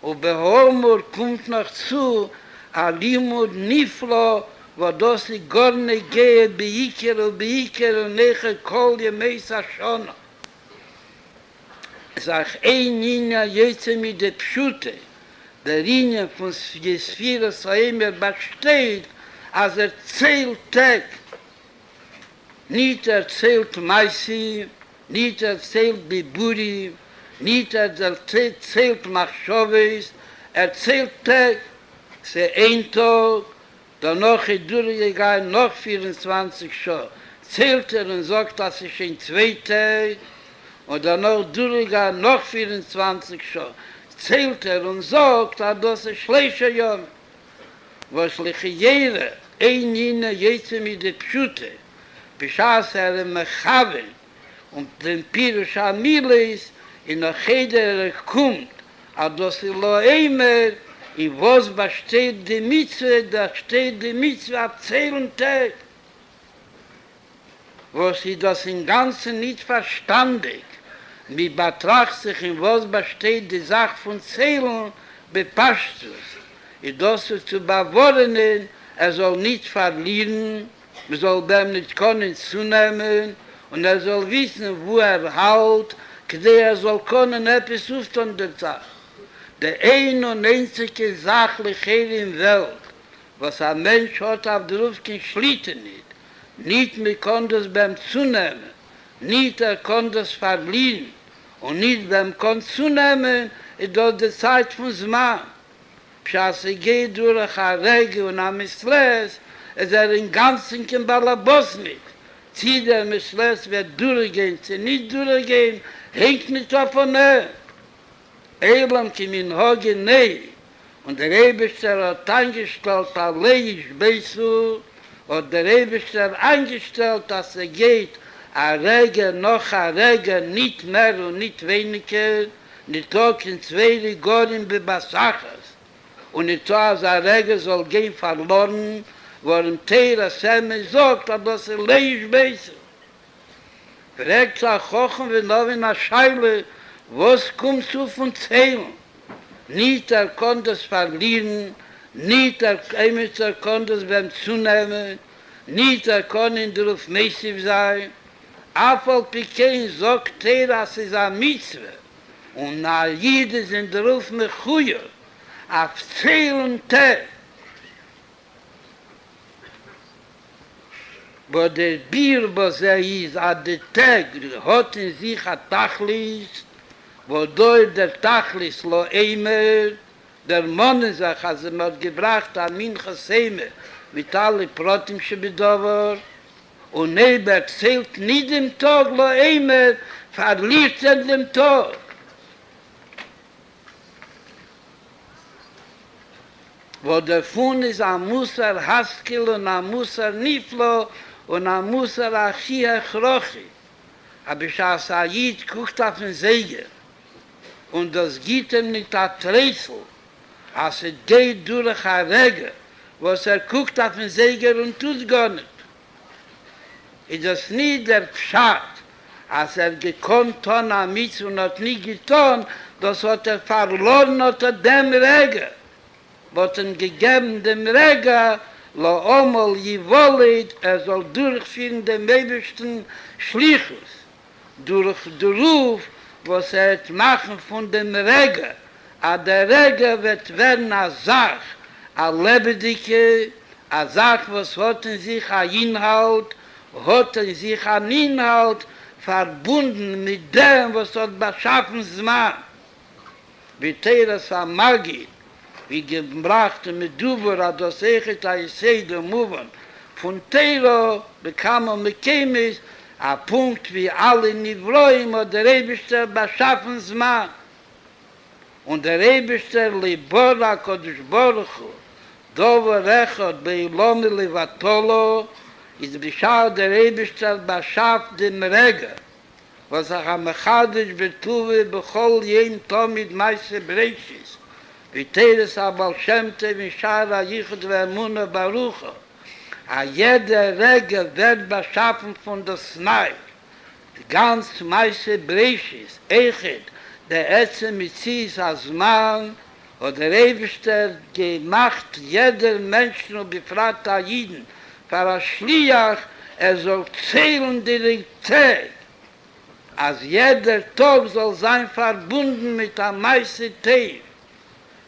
Und bei Hormor kommt noch zu, a Limud Niflo, wo das die Gorne geht, Beiker und Neche Kol Jemeisa Shona. Sag ein Linie jetzt mit der Pschute, der Linie von Sfiras HaOmer besteht, als zählt Tag, nicht zählt Maisi, nicht zählt Biburi, nicht zählt Machshoves, zählt Tag, c'est ein Tag, danach durchgegangen noch 24 Stunden. Zählt und sagt, dass es in 2 Tagen, und danach durchgegangen noch 24 Stunden. Zählt und sagt, dass es schlechte Jahre, was jeder ein Jene jetzt mit der Pschute, beschaß Mechaven und den Pirush Amilis in der Cheder kommt, dass immer in was besteht die Mitzvah, da steht die Mitzvah ab 10 Tag, wo sie das im Ganzen nicht verstandig, mit Betracht sich in was besteht die Sache von Zählen, bepasst es. Das zu bewahren, soll nicht verlieren, man soll dem nicht können zunehmen, und soll wissen, wo hält, soll können etwas aufstehen der Sache. Der ein und einzige sachliche in der Welt, was ein Mensch hat auf der Luft geschlitten nicht mehr kann das beim Zunehmen, nicht kann das verlieren, und nicht beim kann zunehmen, ist das die Zeit von Zman. Als geht durch eine Rege und ein Misles, ist im Ganzen kein Balabos nicht. Zieht der Misles, wird durchgehen, sie nicht durchgehen, hängt nicht davon her. Elam kim in Hoge nei, und der Rebester hat angestellt, Beilis Trial, und der Rebester angestellt, dass geht, a Rege noch a Rege, nicht mehr und nicht weniger, nicht auch in 2 Gorin bebasachas. Und nicht so, als a Rege soll gehen verloren, wo ein Teira Semme sagt, dass Beilis Trial. Fragt sich Chochen, wenn noch in der Scheile, was kommt zu von Zählen? Nicht kann das verlieren, nicht kann das beim Zunehmen, nicht kann ihn darauf mäßig sein. Afal Pekein sagt er, dass es eine Mitzvah, und na jede sind darauf mechuja, auf Zählen Tag. Wo der Bier, was ist, an der Tag, hat in sich ein Tachlis, wo dort der Tachlis lo Eimer, der Mann sagt, als hat gebracht an Minchas Eimer, mit allen Protim Shebedover, und Neber zählt nicht im Tag lo Eimer, verliert er dem Tag. Wo der Fun ist am Musar Haskel und am Musar Niflo und am Musar Achia Chrochi. Aber ich als Ayid guckt auf den Säger und das geht ihm nicht ein Träßel, als geht durch ein Rege, was guckt auf den Säger und tut gar nicht. Ist das nie der Pschat, als gekonnt hat am Mitzvah und hat nie getan, das hat verloren unter dem Rege. Wird ihm gegeben dem Rege, la omol jivolit, soll durchführen dem ewigsten Schlichus, durch den Ruf, was machen von dem Rege. Aber der Rege wird werden als Sach, als lebendige, als Sach, was hat in sich ein Inhalt, hat in sich ein Inhalt verbunden mit dem, was hat beschaffen Zman. Wie Teres am Magid, wie gebracht mit Dubura, das Echet Aisede Muvan, von Teiro bekam mit Chemis, ein Punkt wie alle Nivroim und der Rebischter beschaffen Zman. Und der Rebischter Libora Kodesh Baruchu, Dover Echot Beilom Levatolo, ist beschaut der Rebischter beschafft dem Rege, was am Mechadisch betuwe bechol jem Tomid meiste Brechis, wie Teres Abal Shemte, wie Shara Yichud Vermuna Barucha. A jeder Rege wird beschaffen von der Snai, die ganz meiste Brechis, Echet, der Etze Mitzis Azman, und der Rebischter gemacht jeder Mensch nur befragt Aiden, für ein Schliach, soll zählen den Tag, als jeder Tag soll sein verbunden mit dem meisten Tag,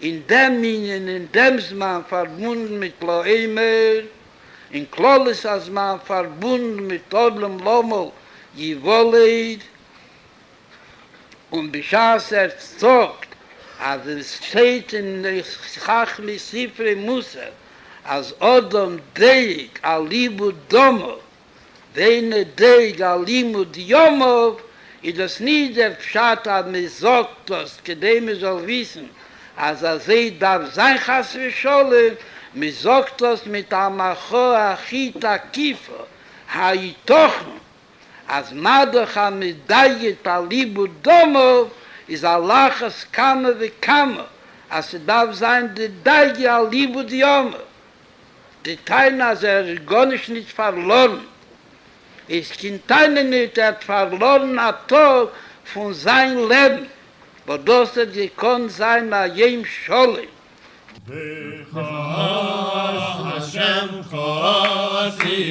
in dem Minen, in dem Zman verbunden mit Loemer, in Klolis als man verbunden mit Odlem Lommel, Jivolid, und Bishas sagt, als es steht in der Schachli Sifre Musa, als Odom Deig alibu Domo, Deine Deig alimu Diomov, ist das nie der Pshat, als man sagt, dass man soll wissen, als sie darf sein, Chas V'Sholem, man sagt das mit Amacho Achita Kifo, Haitochen, als Madach Amidayet alibu Domo, ist Allahas Kame V'Kame, als sie darf sein, die Daige alibu Diomov. Die Teine, als gar nicht verloren. Es kann Teine nicht, verloren hat Tag von seinem Leben, wo das gekonnt sein, nach jedem Scholem. B'chosh Hashem chosisi,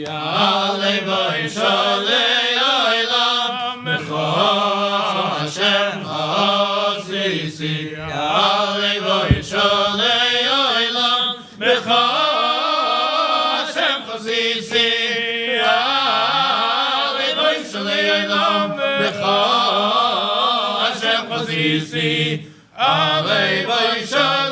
alei boi sholei oilam. B'chosh Hashem chosisi, alei boi sholei oilam. B'chosh Hashem chosisi, alei boi sholei oilam. B'chosh Hashem chosisi, alei boi sholei.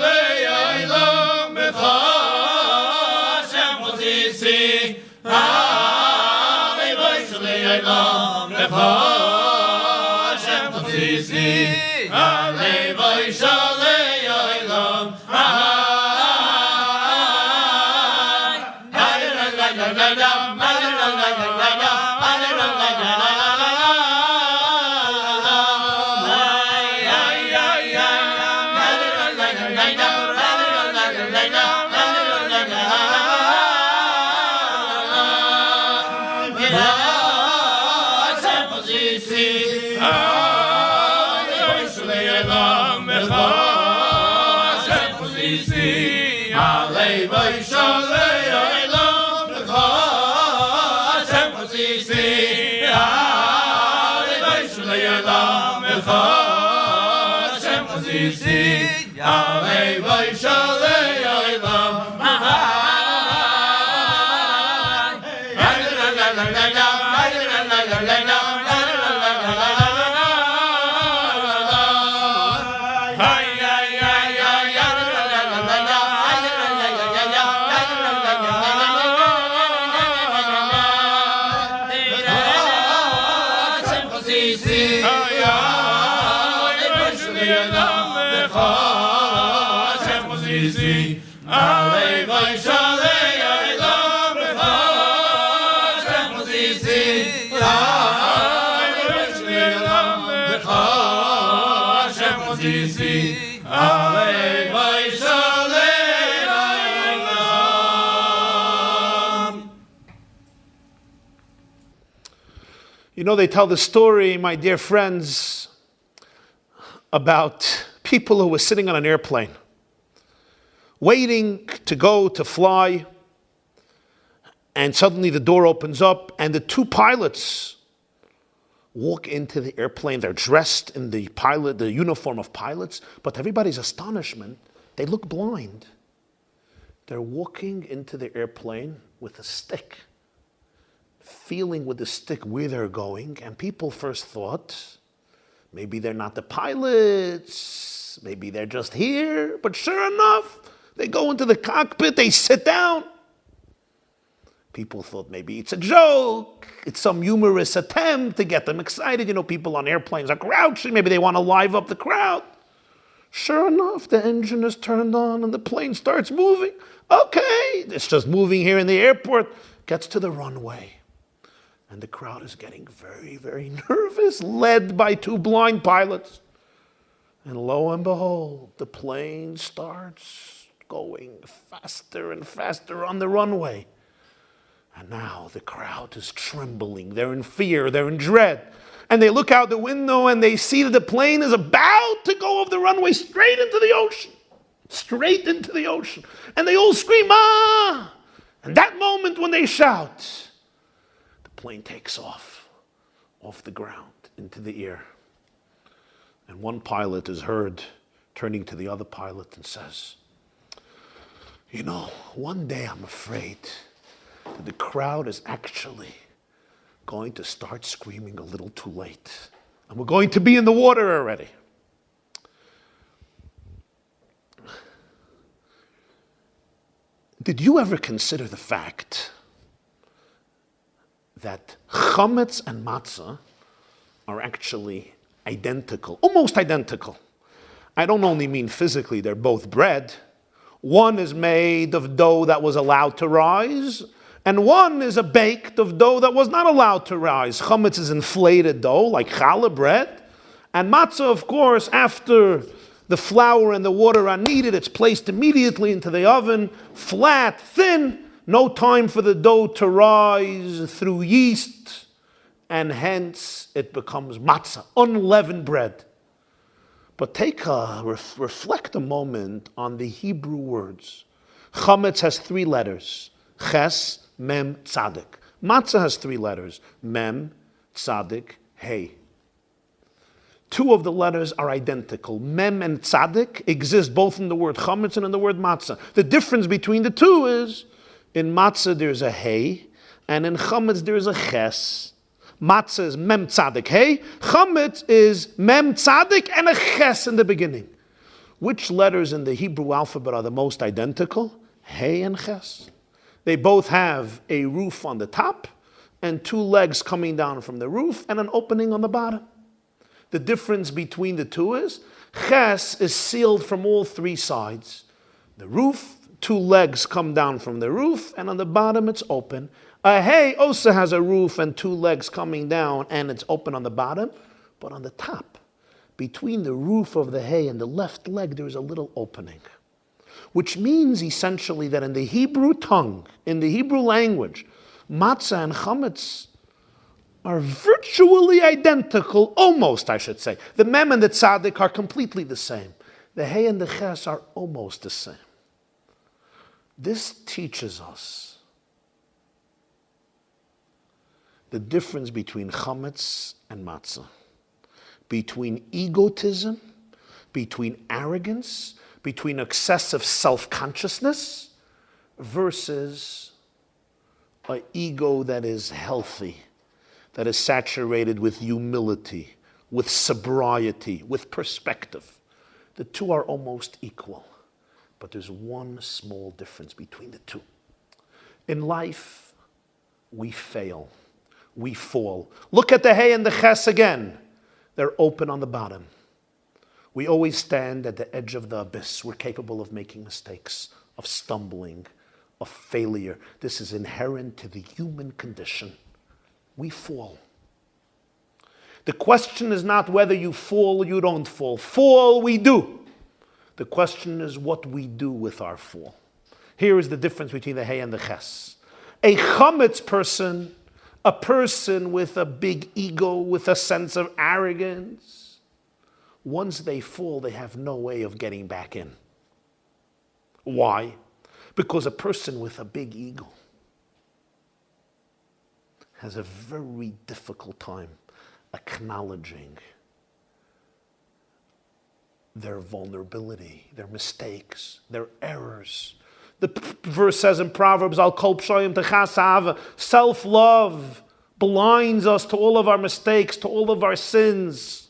You know, they tell the story, my dear friends, about people who were sitting on an airplane, waiting to go to fly, and suddenly the door opens up, and the two pilots walk into the airplane. They're dressed in the uniform of pilots, but to everybody's astonishment, they look blind. They're walking into the airplane with a stick, feeling with the stick where they're going, and people first thought, maybe they're not the pilots, maybe they're just here, but sure enough, they go into the cockpit, they sit down. People thought maybe it's a joke, it's some humorous attempt to get them excited. You know, people on airplanes are grouchy, maybe they want to live up the crowd. Sure enough, the engine is turned on and the plane starts moving. Okay, it's just moving here in the airport, gets to the runway. And the crowd is getting very, very nervous, led by two blind pilots. And lo and behold, the plane starts going faster and faster on the runway. And now the crowd is trembling. They're in fear. They're in dread. And they look out the window and they see that the plane is about to go off the runway straight into the ocean. Straight into the ocean. And they all scream, ah! And that moment when they shout, the plane takes off the ground, into the air. And one pilot is heard turning to the other pilot and says, you know, one day I'm afraid that the crowd is actually going to start screaming a little too late. And we're going to be in the water already. Did you ever consider the fact that Chametz and Matzah are actually identical, almost identical? I don't only mean physically, they're both bread. One is made of dough that was allowed to rise, and one is a baked of dough that was not allowed to rise. Chametz is inflated dough, like challah bread. And matzah, of course, after the flour and the water are kneaded, it's placed immediately into the oven, flat, thin, no time for the dough to rise through yeast, and hence it becomes matzah, unleavened bread. But reflect a moment on the Hebrew words. Chametz has 3 letters, ches, mem, tzadik. Matzah has 3 letters, mem, tzadik, hey. 2 of the letters are identical. Mem and tzadik exist both in the word chametz and in the word matzah. The difference between the 2 is, in matzah there's a hey, and in chametz there's a ches. Matzah is mem tzadik hey. Chametz is mem tzadik and a ches in the beginning. Which letters in the Hebrew alphabet are the most identical? Hey and ches. They both have a roof on the top and 2 legs coming down from the roof and an opening on the bottom. The difference between the 2 is ches is sealed from all 3 sides. The roof, 2 legs come down from the roof, and on the bottom it's open. A hey also has a roof and 2 legs coming down, and it's open on the bottom, but on the top, between the roof of the hay and the left leg, there's a little opening. Which means essentially that in the Hebrew tongue, in the Hebrew language, matzah and chametz are virtually identical, almost I should say. The mem and the tzadik are completely the same. The hey and the ches are almost the same. This teaches us the difference between chametz and matzah, between egotism, between arrogance, between excessive self-consciousness versus an ego that is healthy, that is saturated with humility, with sobriety, with perspective. The 2 are almost equal, but there's one small difference between the 2. In life, we fail, we fall. Look at the hey and the ches again. They're open on the bottom. We always stand at the edge of the abyss. We're capable of making mistakes, of stumbling, of failure. This is inherent to the human condition. We fall. The question is not whether you fall or you don't fall. Fall, we do. The question is what we do with our fall. Here is the difference between the hey and the ches. A chametz person A person with a big ego, with a sense of arrogance, once they fall, they have no way of getting back in. Why? Because a person with a big ego has a very difficult time acknowledging their vulnerability, their mistakes, their errors. The verse says in Proverbs, Al kol pshoyim techas ha'ava, self-love blinds us to all of our mistakes, to all of our sins.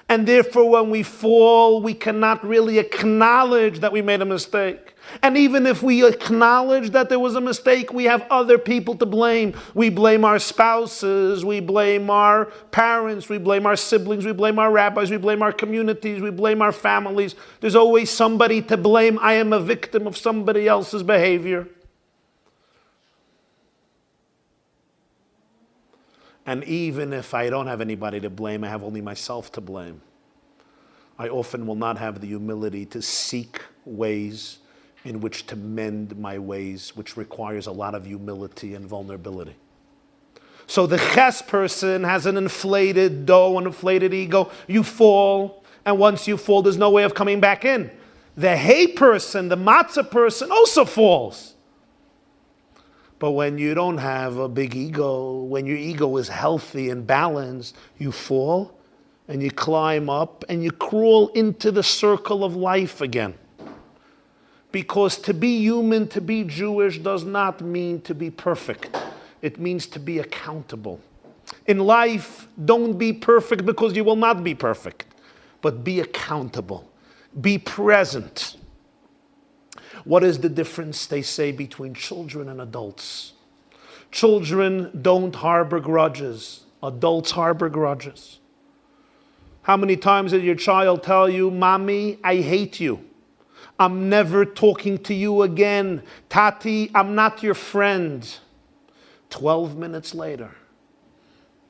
And therefore, when we fall, we cannot really acknowledge that we made a mistake. And even if we acknowledge that there was a mistake, we have other people to blame. We blame our spouses, we blame our parents, we blame our siblings, we blame our rabbis, we blame our communities, we blame our families. There's always somebody to blame. I am a victim of somebody else's behavior. And even if I don't have anybody to blame, I have only myself to blame. I often will not have the humility to seek ways in which to mend my ways, which requires a lot of humility and vulnerability. So the ches person has an inflated dough, an inflated ego. You fall, and once you fall, there's no way of coming back in. The hay person, the matzah person, also falls. But when you don't have a big ego, when your ego is healthy and balanced, you fall, and you climb up, and you crawl into the circle of life again. Because to be human, to be Jewish, does not mean to be perfect. It means to be accountable. In life, don't be perfect because you will not be perfect. But be accountable. Be present. What is the difference, they say, between children and adults? Children don't harbor grudges. Adults harbor grudges. How many times did your child tell you, Mommy, I hate you. I'm never talking to you again. Tati, I'm not your friend. 12 minutes later,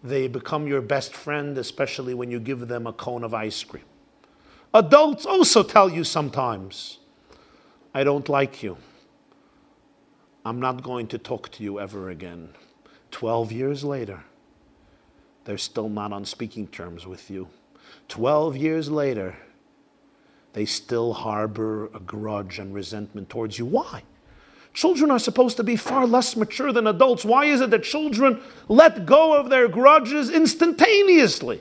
they become your best friend, especially when you give them a cone of ice cream. Adults also tell you sometimes, I don't like you. I'm not going to talk to you ever again. 12 years later, they're still not on speaking terms with you. 12 years later, they still harbor a grudge and resentment towards you. Why? Children are supposed to be far less mature than adults. Why is it that children let go of their grudges instantaneously,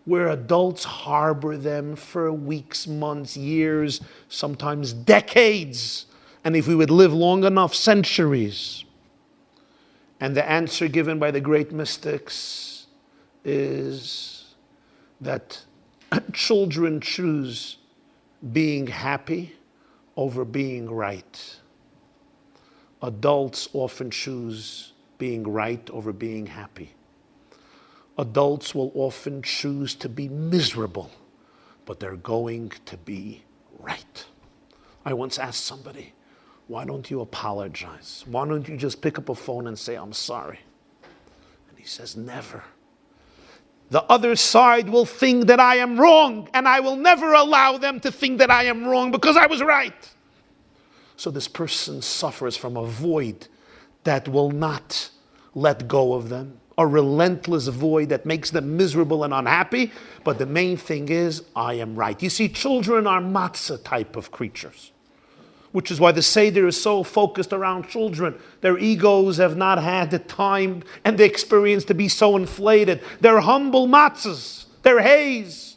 where adults harbor them for weeks, months, years, sometimes decades, and if we would live long enough, centuries? And the answer given by the great mystics is that children choose being happy over being right. Adults often choose being right over being happy. Adults will often choose to be miserable, but they're going to be right. I once asked somebody, why don't you apologize? Why don't you just pick up a phone and say, I'm sorry? And he says, never. The other side will think that I am wrong, and I will never allow them to think that I am wrong because I was right. So this person suffers from a void that will not let go of them, a relentless void that makes them miserable and unhappy. But the main thing is, I am right. You see, children are matzah type of creatures, which is why the Seder is so focused around children. Their egos have not had the time and the experience to be so inflated. They're humble matzahs. They're haze.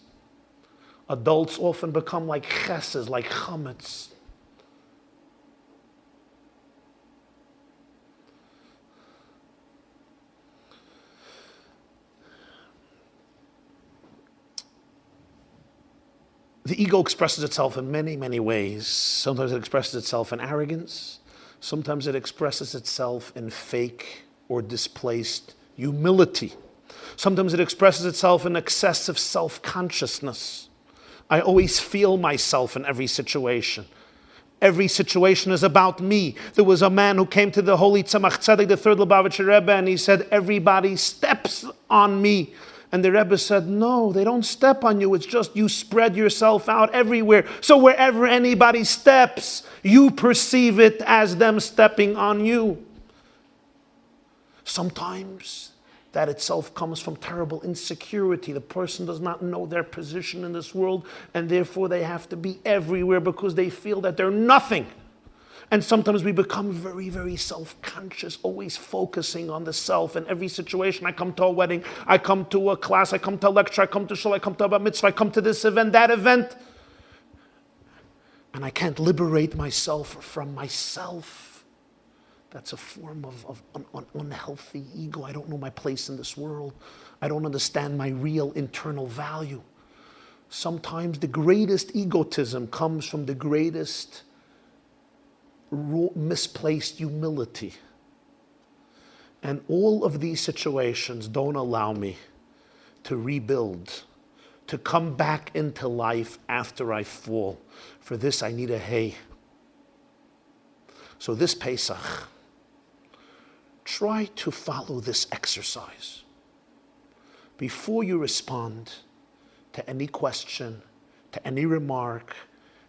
Adults often become like chesses, like chametz. The ego expresses itself in many, many ways. Sometimes it expresses itself in arrogance. Sometimes it expresses itself in fake or displaced humility. Sometimes it expresses itself in excessive self-consciousness. I always feel myself in every situation. Every situation is about me. There was a man who came to the Holy Tzemach Tzedek, the third Lubavitcher Rebbe, and he said, everybody steps on me. And the Rebbe said, no, they don't step on you. It's just you spread yourself out everywhere. So wherever anybody steps, you perceive it as them stepping on you. Sometimes that itself comes from terrible insecurity. The person does not know their position in this world, and therefore they have to be everywhere because they feel that they're nothing. And sometimes we become very, very self-conscious, always focusing on the self in every situation. I come to a wedding, I come to a class, I come to a lecture, I come to shul, I come to a mitzvah, I come to this event, that event. And I can't liberate myself from myself. That's a form of unhealthy ego. I don't know my place in this world. I don't understand my real internal value. Sometimes the greatest egotism comes from the greatest misplaced humility. And all of these situations don't allow me to rebuild, to come back into life after I fall. For this I need a hay. So this Pesach, try to follow this exercise. Before you respond to any question, to any remark,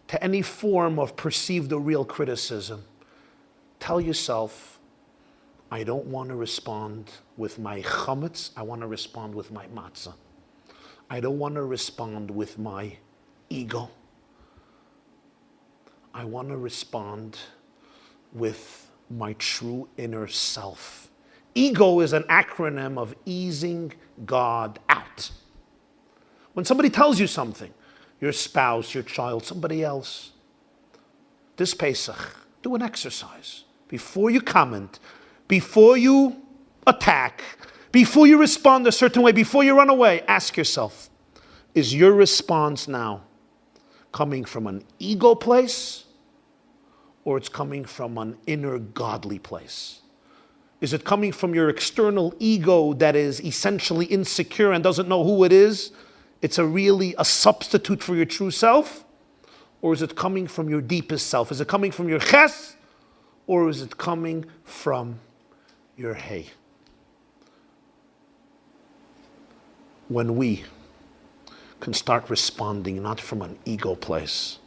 to any form of perceived or real criticism, tell yourself, I don't want to respond with my Chametz, I want to respond with my Matzah. I don't want to respond with my ego. I want to respond with my true inner self. Ego is an acronym of easing God out. When somebody tells you something, your spouse, your child, somebody else, this Pesach, do an exercise. Before you comment, before you attack, before you respond a certain way, before you run away, ask yourself, is your response now coming from an ego place, or it's coming from an inner godly place? Is it coming from your external ego that is essentially insecure and doesn't know who it is? It's really a substitute for your true self? Or is it coming from your deepest self? Is it coming from your ches? Or is it coming from your hay? When we can start responding not from an ego place,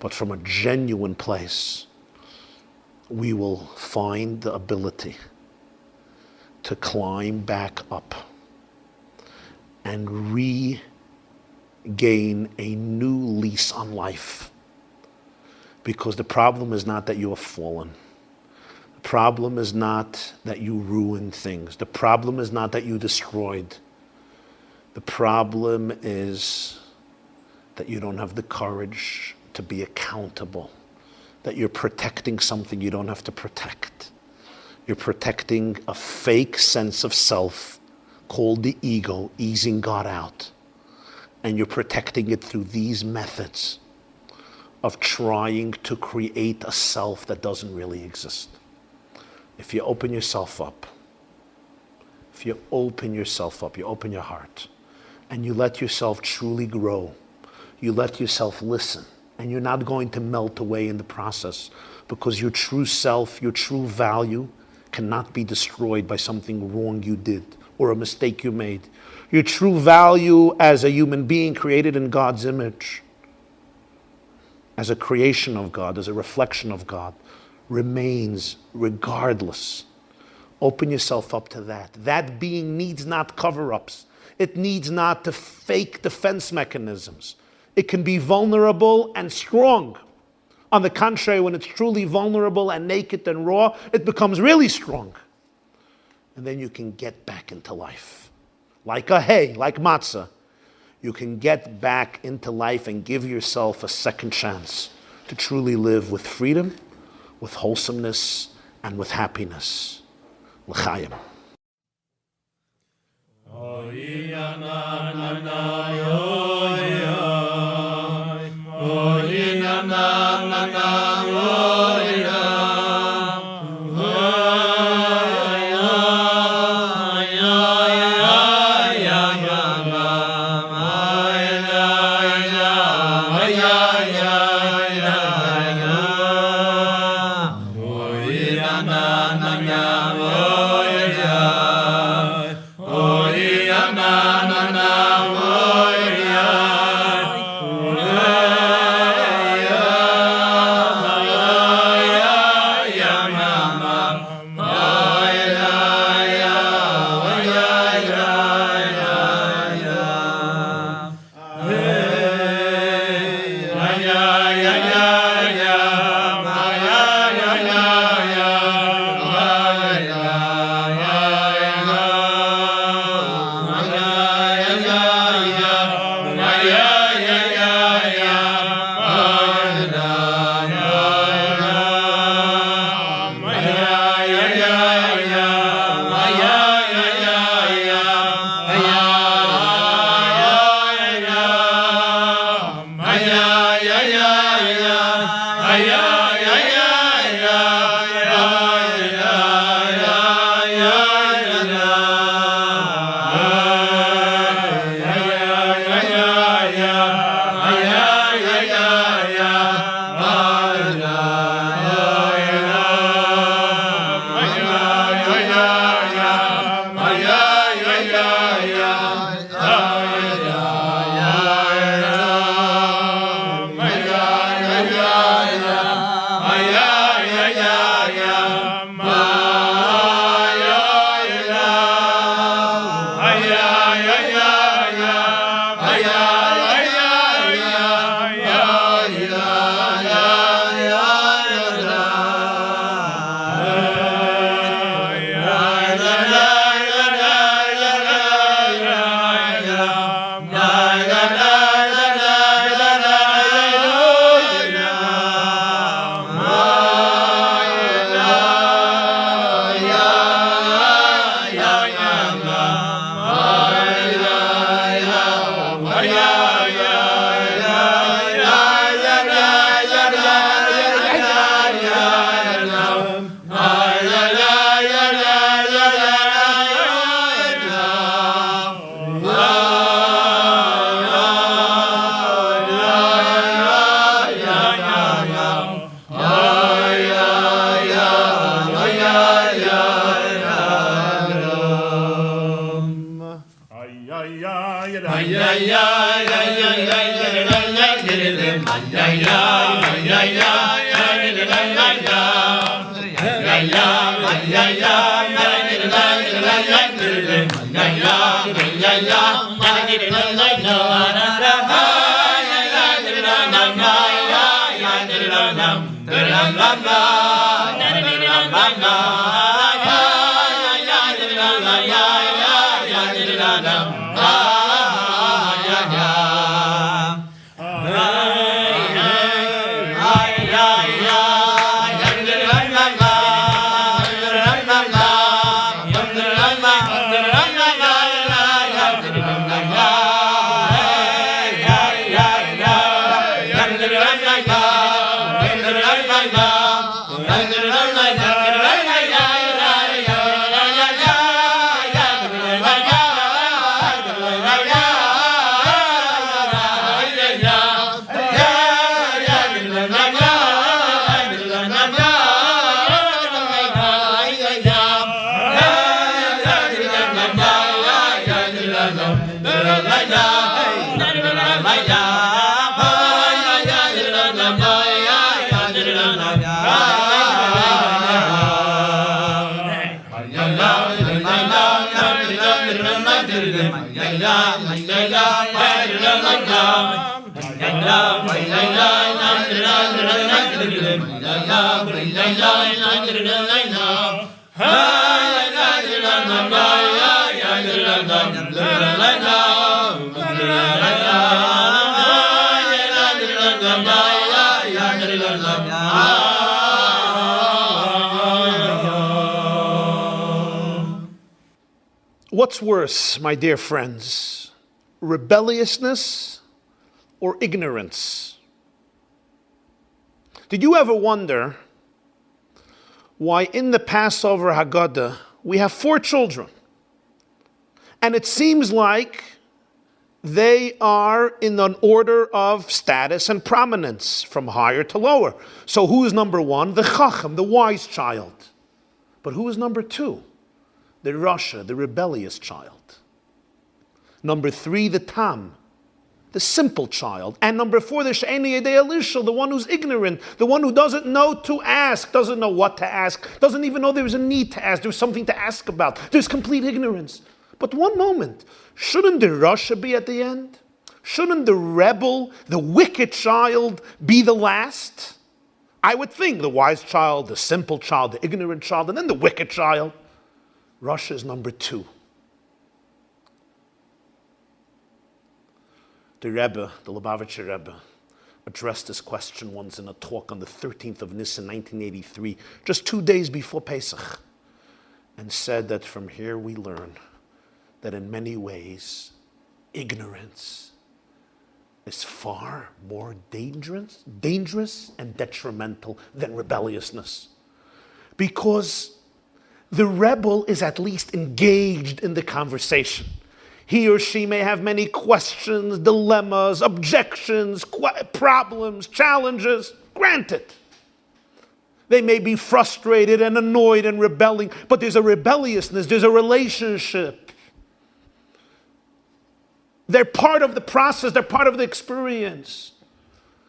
but from a genuine place, we will find the ability to climb back up and regain a new lease on life. Because the problem is not that you have fallen. The problem is not that you ruined things. The problem is not that you destroyed. The problem is that you don't have the courage to be accountable. That you're protecting something you don't have to protect. You're protecting a fake sense of self called the ego, easing God out. And you're protecting it through these methods of trying to create a self that doesn't really exist. If you open yourself up, you open your heart, and you let yourself truly grow, you let yourself listen, and you're not going to melt away in the process, because your true self, your true value cannot be destroyed by something wrong you did or a mistake you made. Your true value as a human being created in God's image, as a creation of God, as a reflection of God, remains regardless. Open yourself up to that. That being needs not cover-ups. It needs not to fake defense mechanisms. It can be vulnerable and strong. On the contrary, when it's truly vulnerable and naked and raw, it becomes really strong. And then you can get back into life. Like a hay, like matzah. You can get back into life and give yourself a second chance to truly live with freedom, with wholesomeness, and with happiness. L'chaim. What's worse, my dear friends, rebelliousness or ignorance? Did you ever wonder why in the Passover Haggadah we have 4 children? And it seems like they are in an order of status and prominence, from higher to lower. So who is number 1? The Chacham, the wise child. But who is number 2? The Rasha, the rebellious child. Number 3, the Tam, the simple child. And number 4, the She'eni Yedei Elisha, the one who's ignorant, the one who doesn't know to ask, doesn't know what to ask, doesn't even know there's a need to ask, there's something to ask about. There's complete ignorance. But one moment, shouldn't the Rasha be at the end? Shouldn't the rebel, the wicked child, be the last? I would think the wise child, the simple child, the ignorant child, and then the wicked child. Russia is number 2. The Rebbe, the Lubavitcher Rebbe, addressed this question once in a talk on the 13th of Nissan, 1983, just 2 days before Pesach, and said that from here we learn that in many ways, ignorance is far more dangerous and detrimental than rebelliousness. Because the rebel is at least engaged in the conversation. He or she may have many questions, dilemmas, objections, problems, challenges. Granted. They may be frustrated and annoyed and rebelling, but there's a rebelliousness, there's a relationship. They're part of the process, they're part of the experience.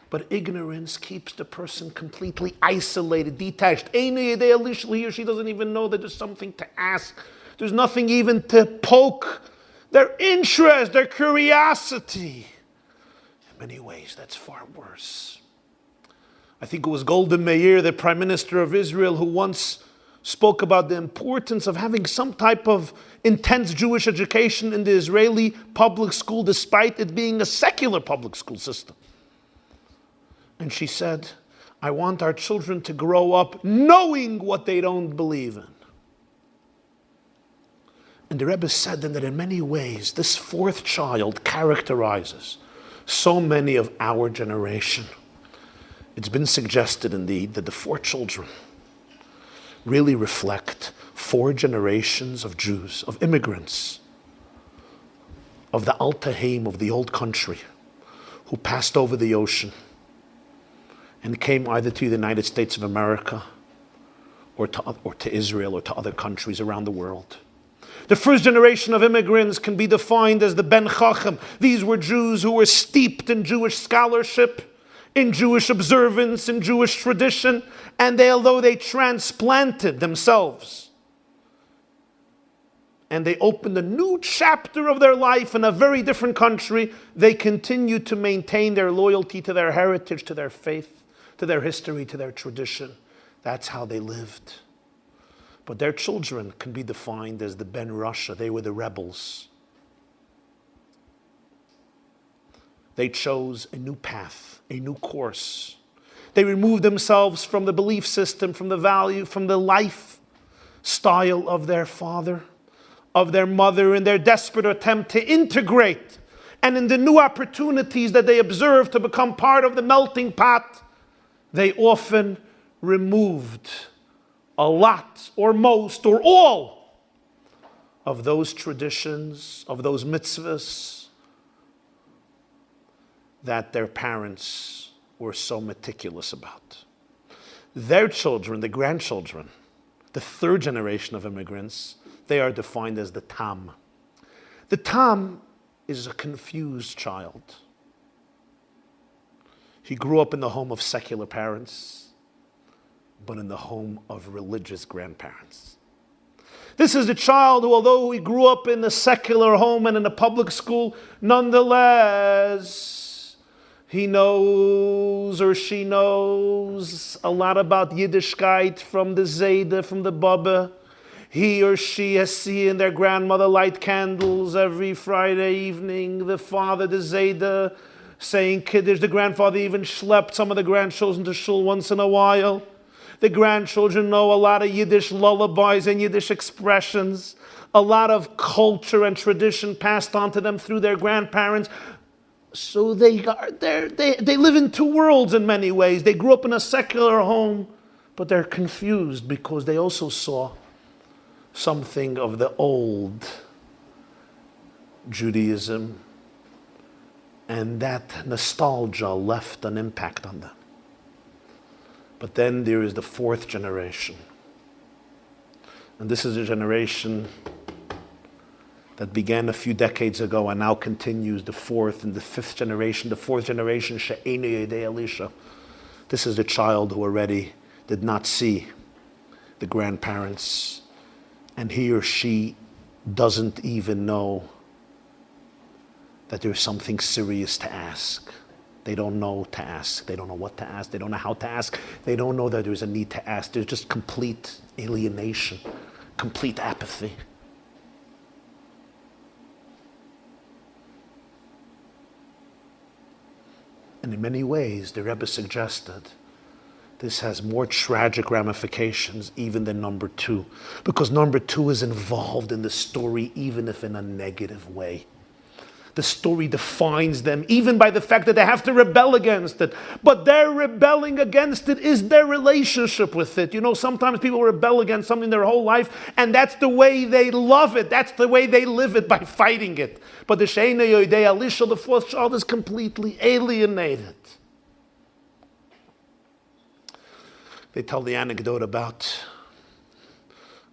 But ignorance keeps the person completely isolated, detached. He or she doesn't even know that there's something to ask. There's nothing even to poke their interest, their curiosity. In many ways, that's far worse. I think it was Golda Meir, the Prime Minister of Israel, who once spoke about the importance of having some type of intense Jewish education in the Israeli public school, despite it being a secular public school system. And she said, I want our children to grow up knowing what they don't believe in. And the Rebbe said then that in many ways, this 4th child characterizes so many of our generation. It's been suggested indeed that the 4 children really reflect 4 generations of Jews, of immigrants, of the Altahim, of the old country, who passed over the ocean and came either to the United States of America or to Israel or to other countries around the world. The first generation of immigrants can be defined as the Ben Chacham. These were Jews who were steeped in Jewish scholarship, in Jewish observance, in Jewish tradition, and although they transplanted themselves and they opened a new chapter of their life in a very different country, they continued to maintain their loyalty to their heritage, to their faith, to their history, to their tradition. That's how they lived. But their children can be defined as the Ben Russia. They were the rebels. They chose a new path, a new course. They removed themselves from the belief system, from the value, from the lifestyle of their father, of their mother, in their desperate attempt to integrate. And in the new opportunities that they observed to become part of the melting pot, they often removed a lot or most or all of those traditions, of those mitzvahs that their parents were so meticulous about. Their children, the grandchildren, the 3rd generation of immigrants, they are defined as the Tam. The Tam is a confused child. He grew up in the home of secular parents, but in the home of religious grandparents. This is the child who, although he grew up in a secular home and in a public school, nonetheless, he knows or she knows a lot about Yiddishkeit from the Zayda, from the Baba. He or she has seen their grandmother light candles every Friday evening. The father, the Zayda, saying Kiddush. The grandfather even schlepped some of the grandchildren to shul once in a while. The grandchildren know a lot of Yiddish lullabies and Yiddish expressions, a lot of culture and tradition passed on to them through their grandparents. So they live in 2 worlds in many ways. They grew up in a secular home, but they're confused because they also saw something of the old Judaism, and that nostalgia left an impact on them. But then there is the 4th generation. And this is a generation that began a few decades ago and now continues, the 4th and the 5th generation. The 4th generation, She'enu Yedei Elisha. This is the child who already did not see the grandparents, and he or she doesn't even know that there's something serious to ask. They don't know to ask. They don't know what to ask. They don't know how to ask. They don't know that there's a need to ask. There's just complete alienation, complete apathy. And in many ways, the Rebbe suggested this has more tragic ramifications even than number two, because number two is involved in the story even if in a negative way. The story defines them even by the fact that they have to rebel against it. But their rebelling against it is their relationship with it. You know, sometimes people rebel against something their whole life, and that's the way they love it. That's the way they live it, by fighting it. But the Sheina Yoidei Alisha, the fourth child, is completely alienated. They tell the anecdote about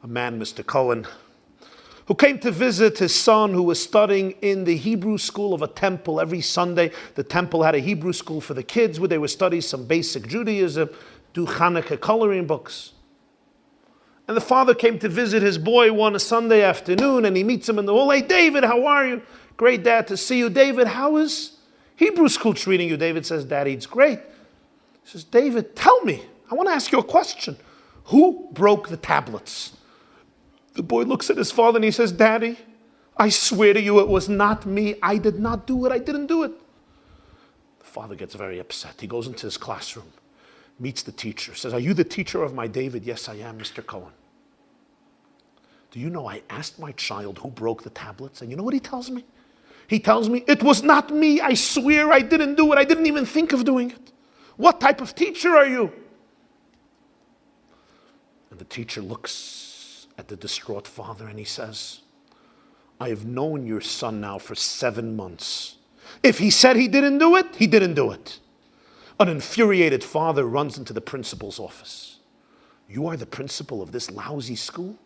a man, Mr. Cohen, who came to visit his son who was studying in the Hebrew school of a temple. Every Sunday, the temple had a Hebrew school for the kids where they would study some basic Judaism, do Hanukkah coloring books. And the father came to visit his boy one Sunday afternoon, and he meets him in the hall. Hey, David, how are you? Great, Dad, to see you. David, how is Hebrew school treating you? David says, Daddy, it's great. He says, David, tell me, I want to ask you a question. Who broke the tablets? The boy looks at his father and he says, Daddy, I swear to you it was not me. I did not do it. I didn't do it. The father gets very upset. He goes into his classroom, meets the teacher, says, are you the teacher of my David? Yes, I am, Mr. Cohen. Do you know I asked my child who broke the tablets? And you know what he tells me? He tells me, it was not me. I swear I didn't do it. I didn't even think of doing it. What type of teacher are you? And the teacher looks at the distraught father and he says, I have known your son now for 7 months. If he said he didn't do it, he didn't do it. An infuriated father runs into the principal's office. You are the principal of this lousy school?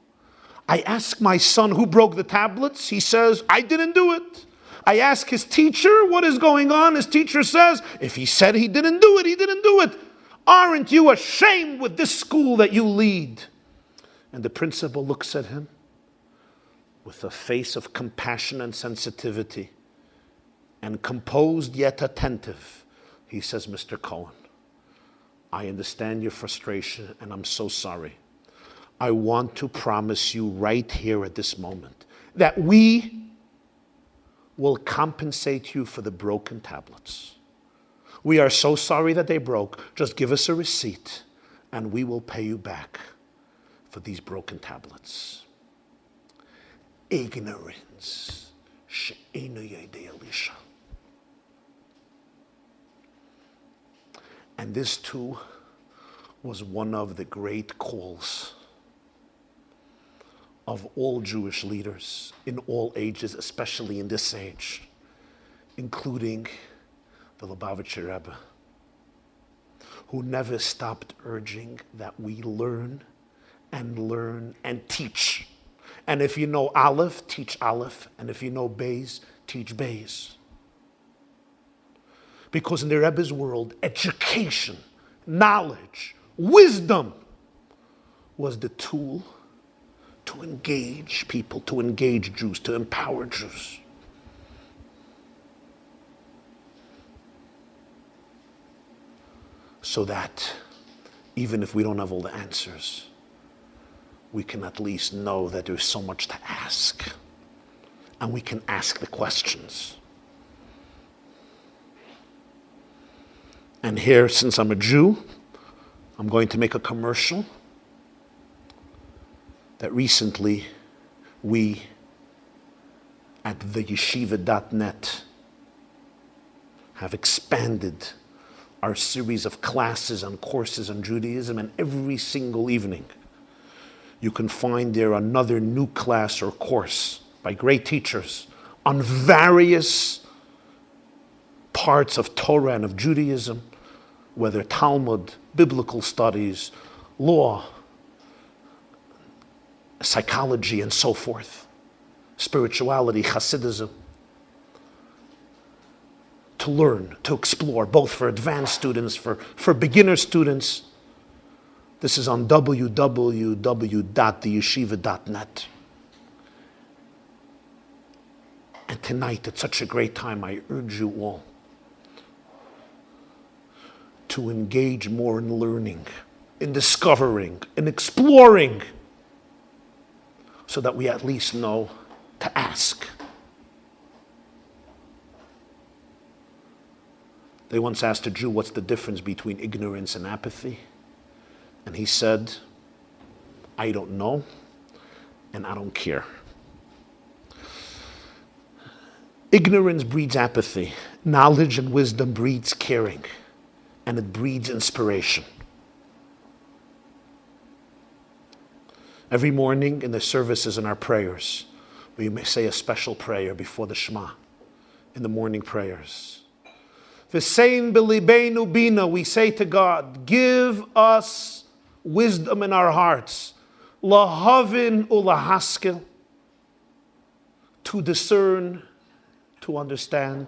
I ask my son who broke the tablets. He says, I didn't do it. I ask his teacher what is going on. His teacher says, if he said he didn't do it, he didn't do it. Aren't you ashamed with this school that you lead? And the principal looks at him with a face of compassion and sensitivity, and composed yet attentive. He says, Mr. Cohen, I understand your frustration and I'm so sorry. I want to promise you right here at this moment that we will compensate you for the broken tablets. We are so sorry that they broke. Just give us a receipt and we will pay you back for these broken tablets. Ignorance. And this too was one of the great calls of all Jewish leaders in all ages, especially in this age, including the Lubavitcher Rebbe, who never stopped urging that we learn and teach. And if you know Aleph, teach Aleph. And if you know Beis, teach Beis. Because in the Rebbe's world, education, knowledge, wisdom was the tool to engage people, to engage Jews, to empower Jews. So that even if we don't have all the answers, we can at least know that there's so much to ask. And we can ask the questions. And here, since I'm a Jew, I'm going to make a commercial that recently we at theyeshiva.net have expanded our series of classes and courses on Judaism, and every single evening you can find there another new class or course by great teachers on various parts of Torah and of Judaism, whether Talmud, biblical studies, law, psychology, and so forth, spirituality, Hasidism, to learn, to explore, both for advanced students, for beginner students. This is on www.theyeshiva.net. And tonight, at such a great time, I urge you all to engage more in learning, in discovering, in exploring, so that we at least know to ask. They once asked a Jew, what's the difference between ignorance and apathy? And he said, I don't know, and I don't care. Ignorance breeds apathy. Knowledge and wisdom breeds caring, and it breeds inspiration. Every morning in the services and our prayers, we may say a special prayer before the Shema, in the morning prayers. V'sein b'libeinu bina, we say to God, give us wisdom in our hearts, lahavin ulahaskel, to discern, to understand,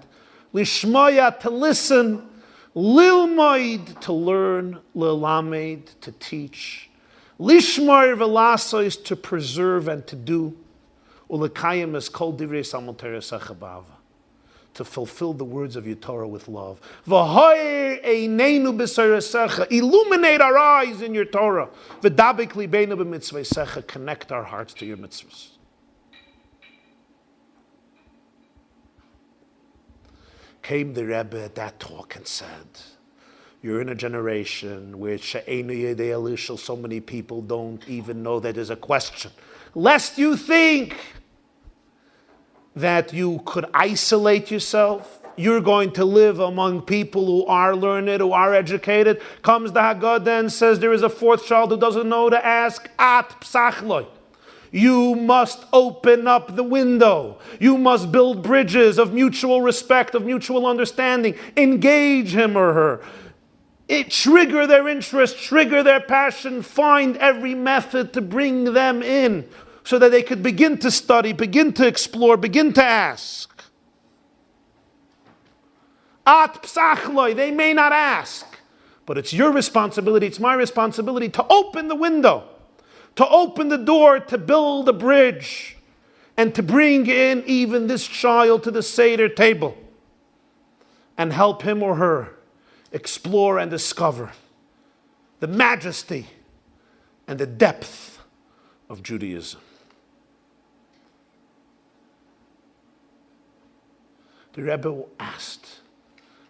lishmaya, to listen, lilmoid, to learn, lilamed, to teach, lishmar v'lasos, to preserve and to do, ulekayim es kol divrei samol teresecha b'ava, to fulfill the words of your Torah with love. V'hoyer eineinu b'soresecha, illuminate our eyes in your Torah. V'dabek libeinu b'mitzvaysecha, connect our hearts to your mitzvahs. Came the Rebbe at that talk and said, you're in a generation where she'enu yedei elishel, so many people don't even know that there's a question. Lest you think that you could isolate yourself, you're going to live among people who are learned, who are educated. Comes the Haggadah and says there is a fourth child who doesn't know to ask, at psachloi. You must open up the window. You must build bridges of mutual respect, of mutual understanding. Engage him or her. Trigger their interest, trigger their passion. Find every method to bring them in so that they could begin to study, begin to explore, begin to ask. At psachloi, they may not ask, but it's your responsibility, it's my responsibility to open the window, to open the door, to build a bridge, and to bring in even this child to the Seder table and help him or her explore and discover the majesty and the depth of Judaism. The Rebbe asked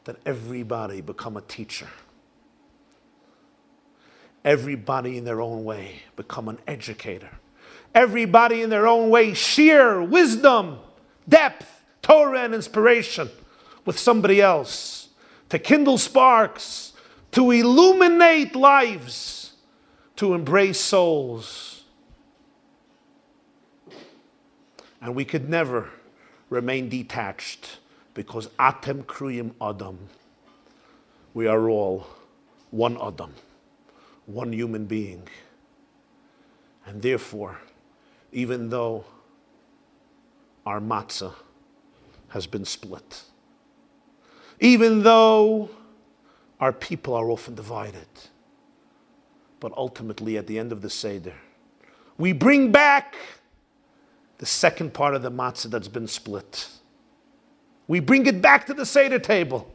that everybody become a teacher. Everybody in their own way become an educator. Everybody in their own way share wisdom, depth, Torah, and inspiration with somebody else, to kindle sparks, to illuminate lives, to embrace souls. And we could never remain detached, because atem kruyim adam. We are all one adam, one human being. And therefore, even though our matzah has been split, even though our people are often divided, but ultimately at the end of the Seder, we bring back the second part of the matzah that's been split. We bring it back to the Seder table.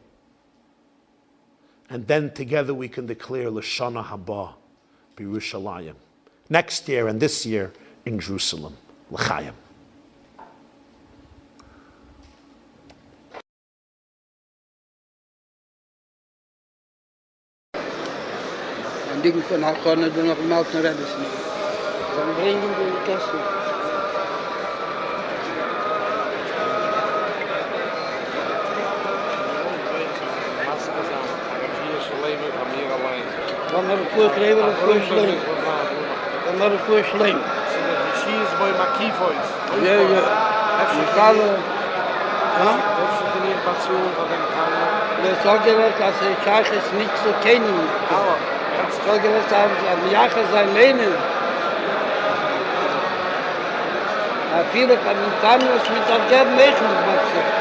And then together we can declare L'shana haba b'Yerushalayim. Next year and this year in Jerusalem. L'chaim. Ein Ding von Hakone, du noch im alten Rebbe sind. Dann bringen wir die Käste. Dan hebben we voor gegeven en voor slim. Dan hebben we voor slim. She is by Makivois. Ja, ja. Die Kalle. Ja? Dat is de invasion van de Kalle. Wir sagen, dass die charus nicht zu kennen. Aber sagen, dass die Jahre sein Lehnen. Viele kann man dann mit der Geben machen.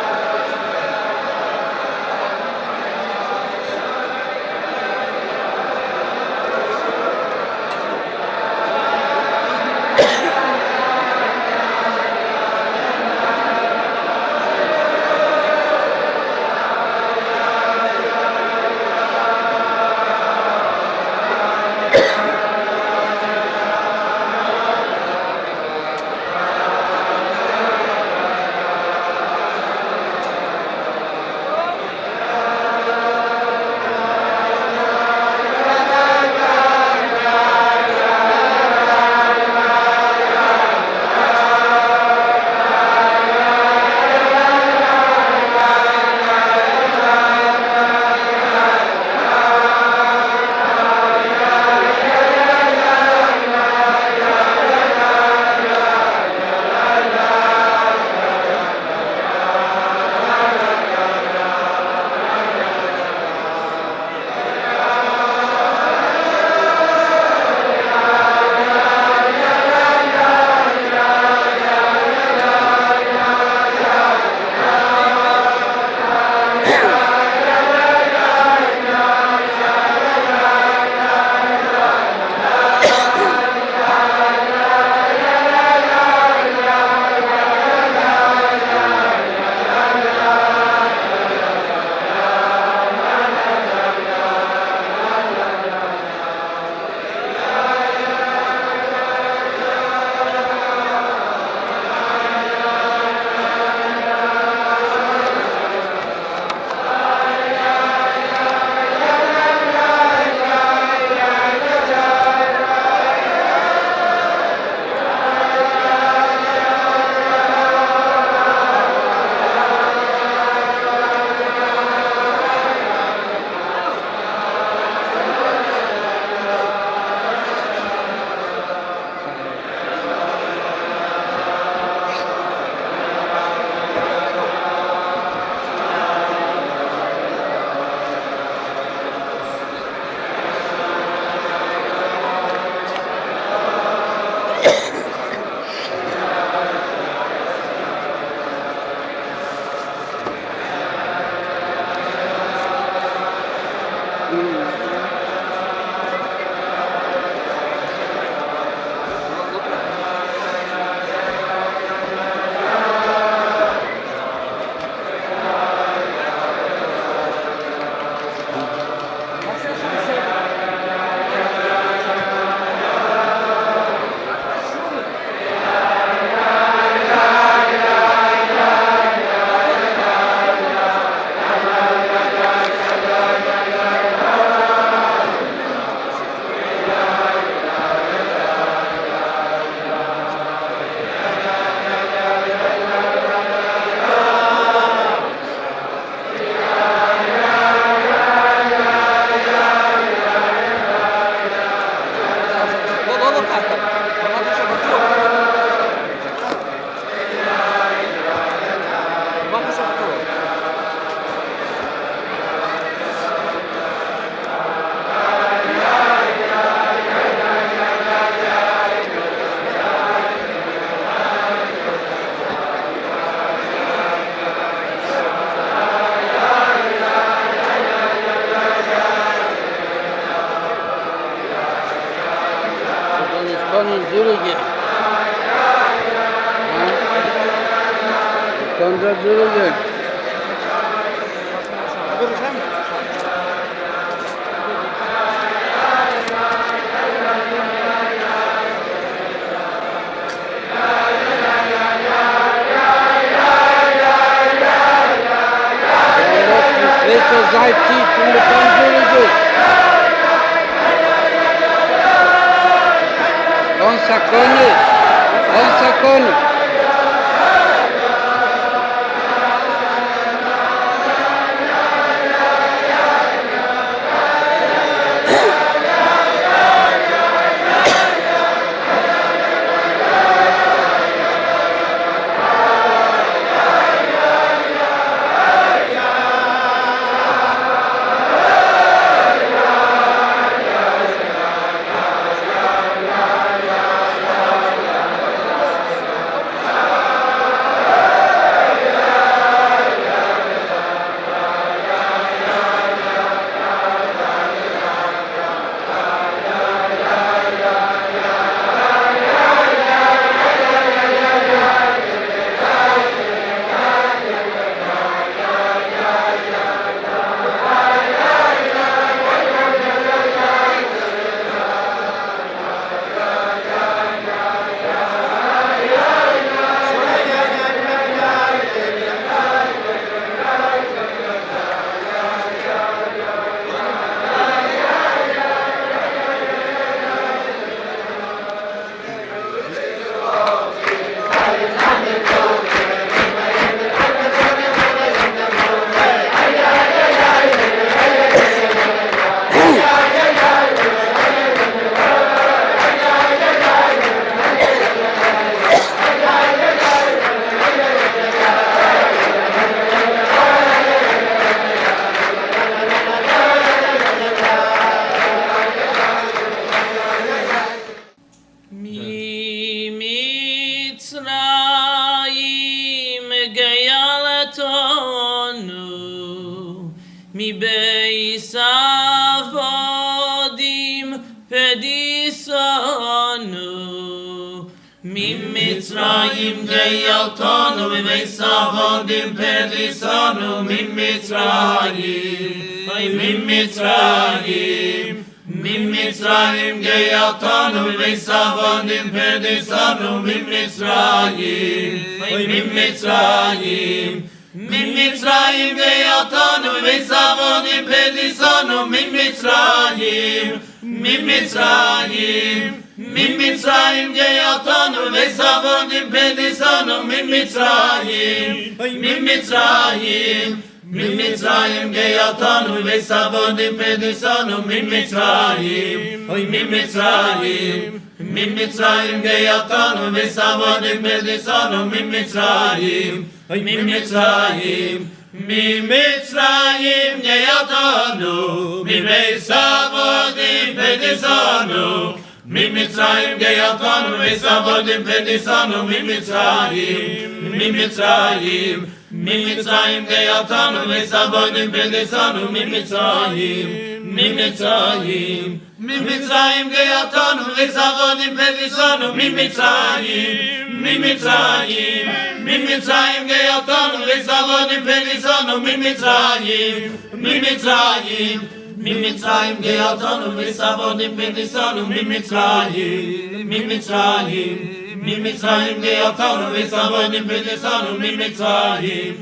können zurückgehen. Können da zurückgehen. Zweite Seite tief und wir können zurückgehen. Un secondo. mi beis avodim pedisonu mi Mitzrayim geyaltonu mi beis avodim pedisonu mi Mitzrayim mi Mitzrayim geyaltonu mi beis avodim pedisonu mi Mitzrayim Mi Mitzrayim geyaltonu beis avodim pedisonu mi Mitzrayim Mi Mitzrayim geyaltonu beis avodim pedisonu mi Mitzrayim Mi Mitzrayim geyaltonu beis avodim pedisonu mi Mitzrayim Mi Mitzrayim geyaltonu beis avodim pedisonu mi Mitzrayim Mi Mitzrayim geyaltonu mi beis avodim pedisonu Mi Mitzrayim geyaltonu beis avodim pedisonu mi Mitzrayim Mi Mitzrayim geyaltonu beis avodim pedisonu mi Mitzrayim Mi Mitzrayim geyaltonu beis avodim pedisonu mi Mitzrayim Mi Mitzrayim geyaltonu beis avodim pedisonu mi Mitzrayim Mi Mitzrayim geyaltonu beis avodim pedisonu mi Mitzrayim Mi Mitzrayim geyaltonu beis avodim pedisonu mi Mitzrayim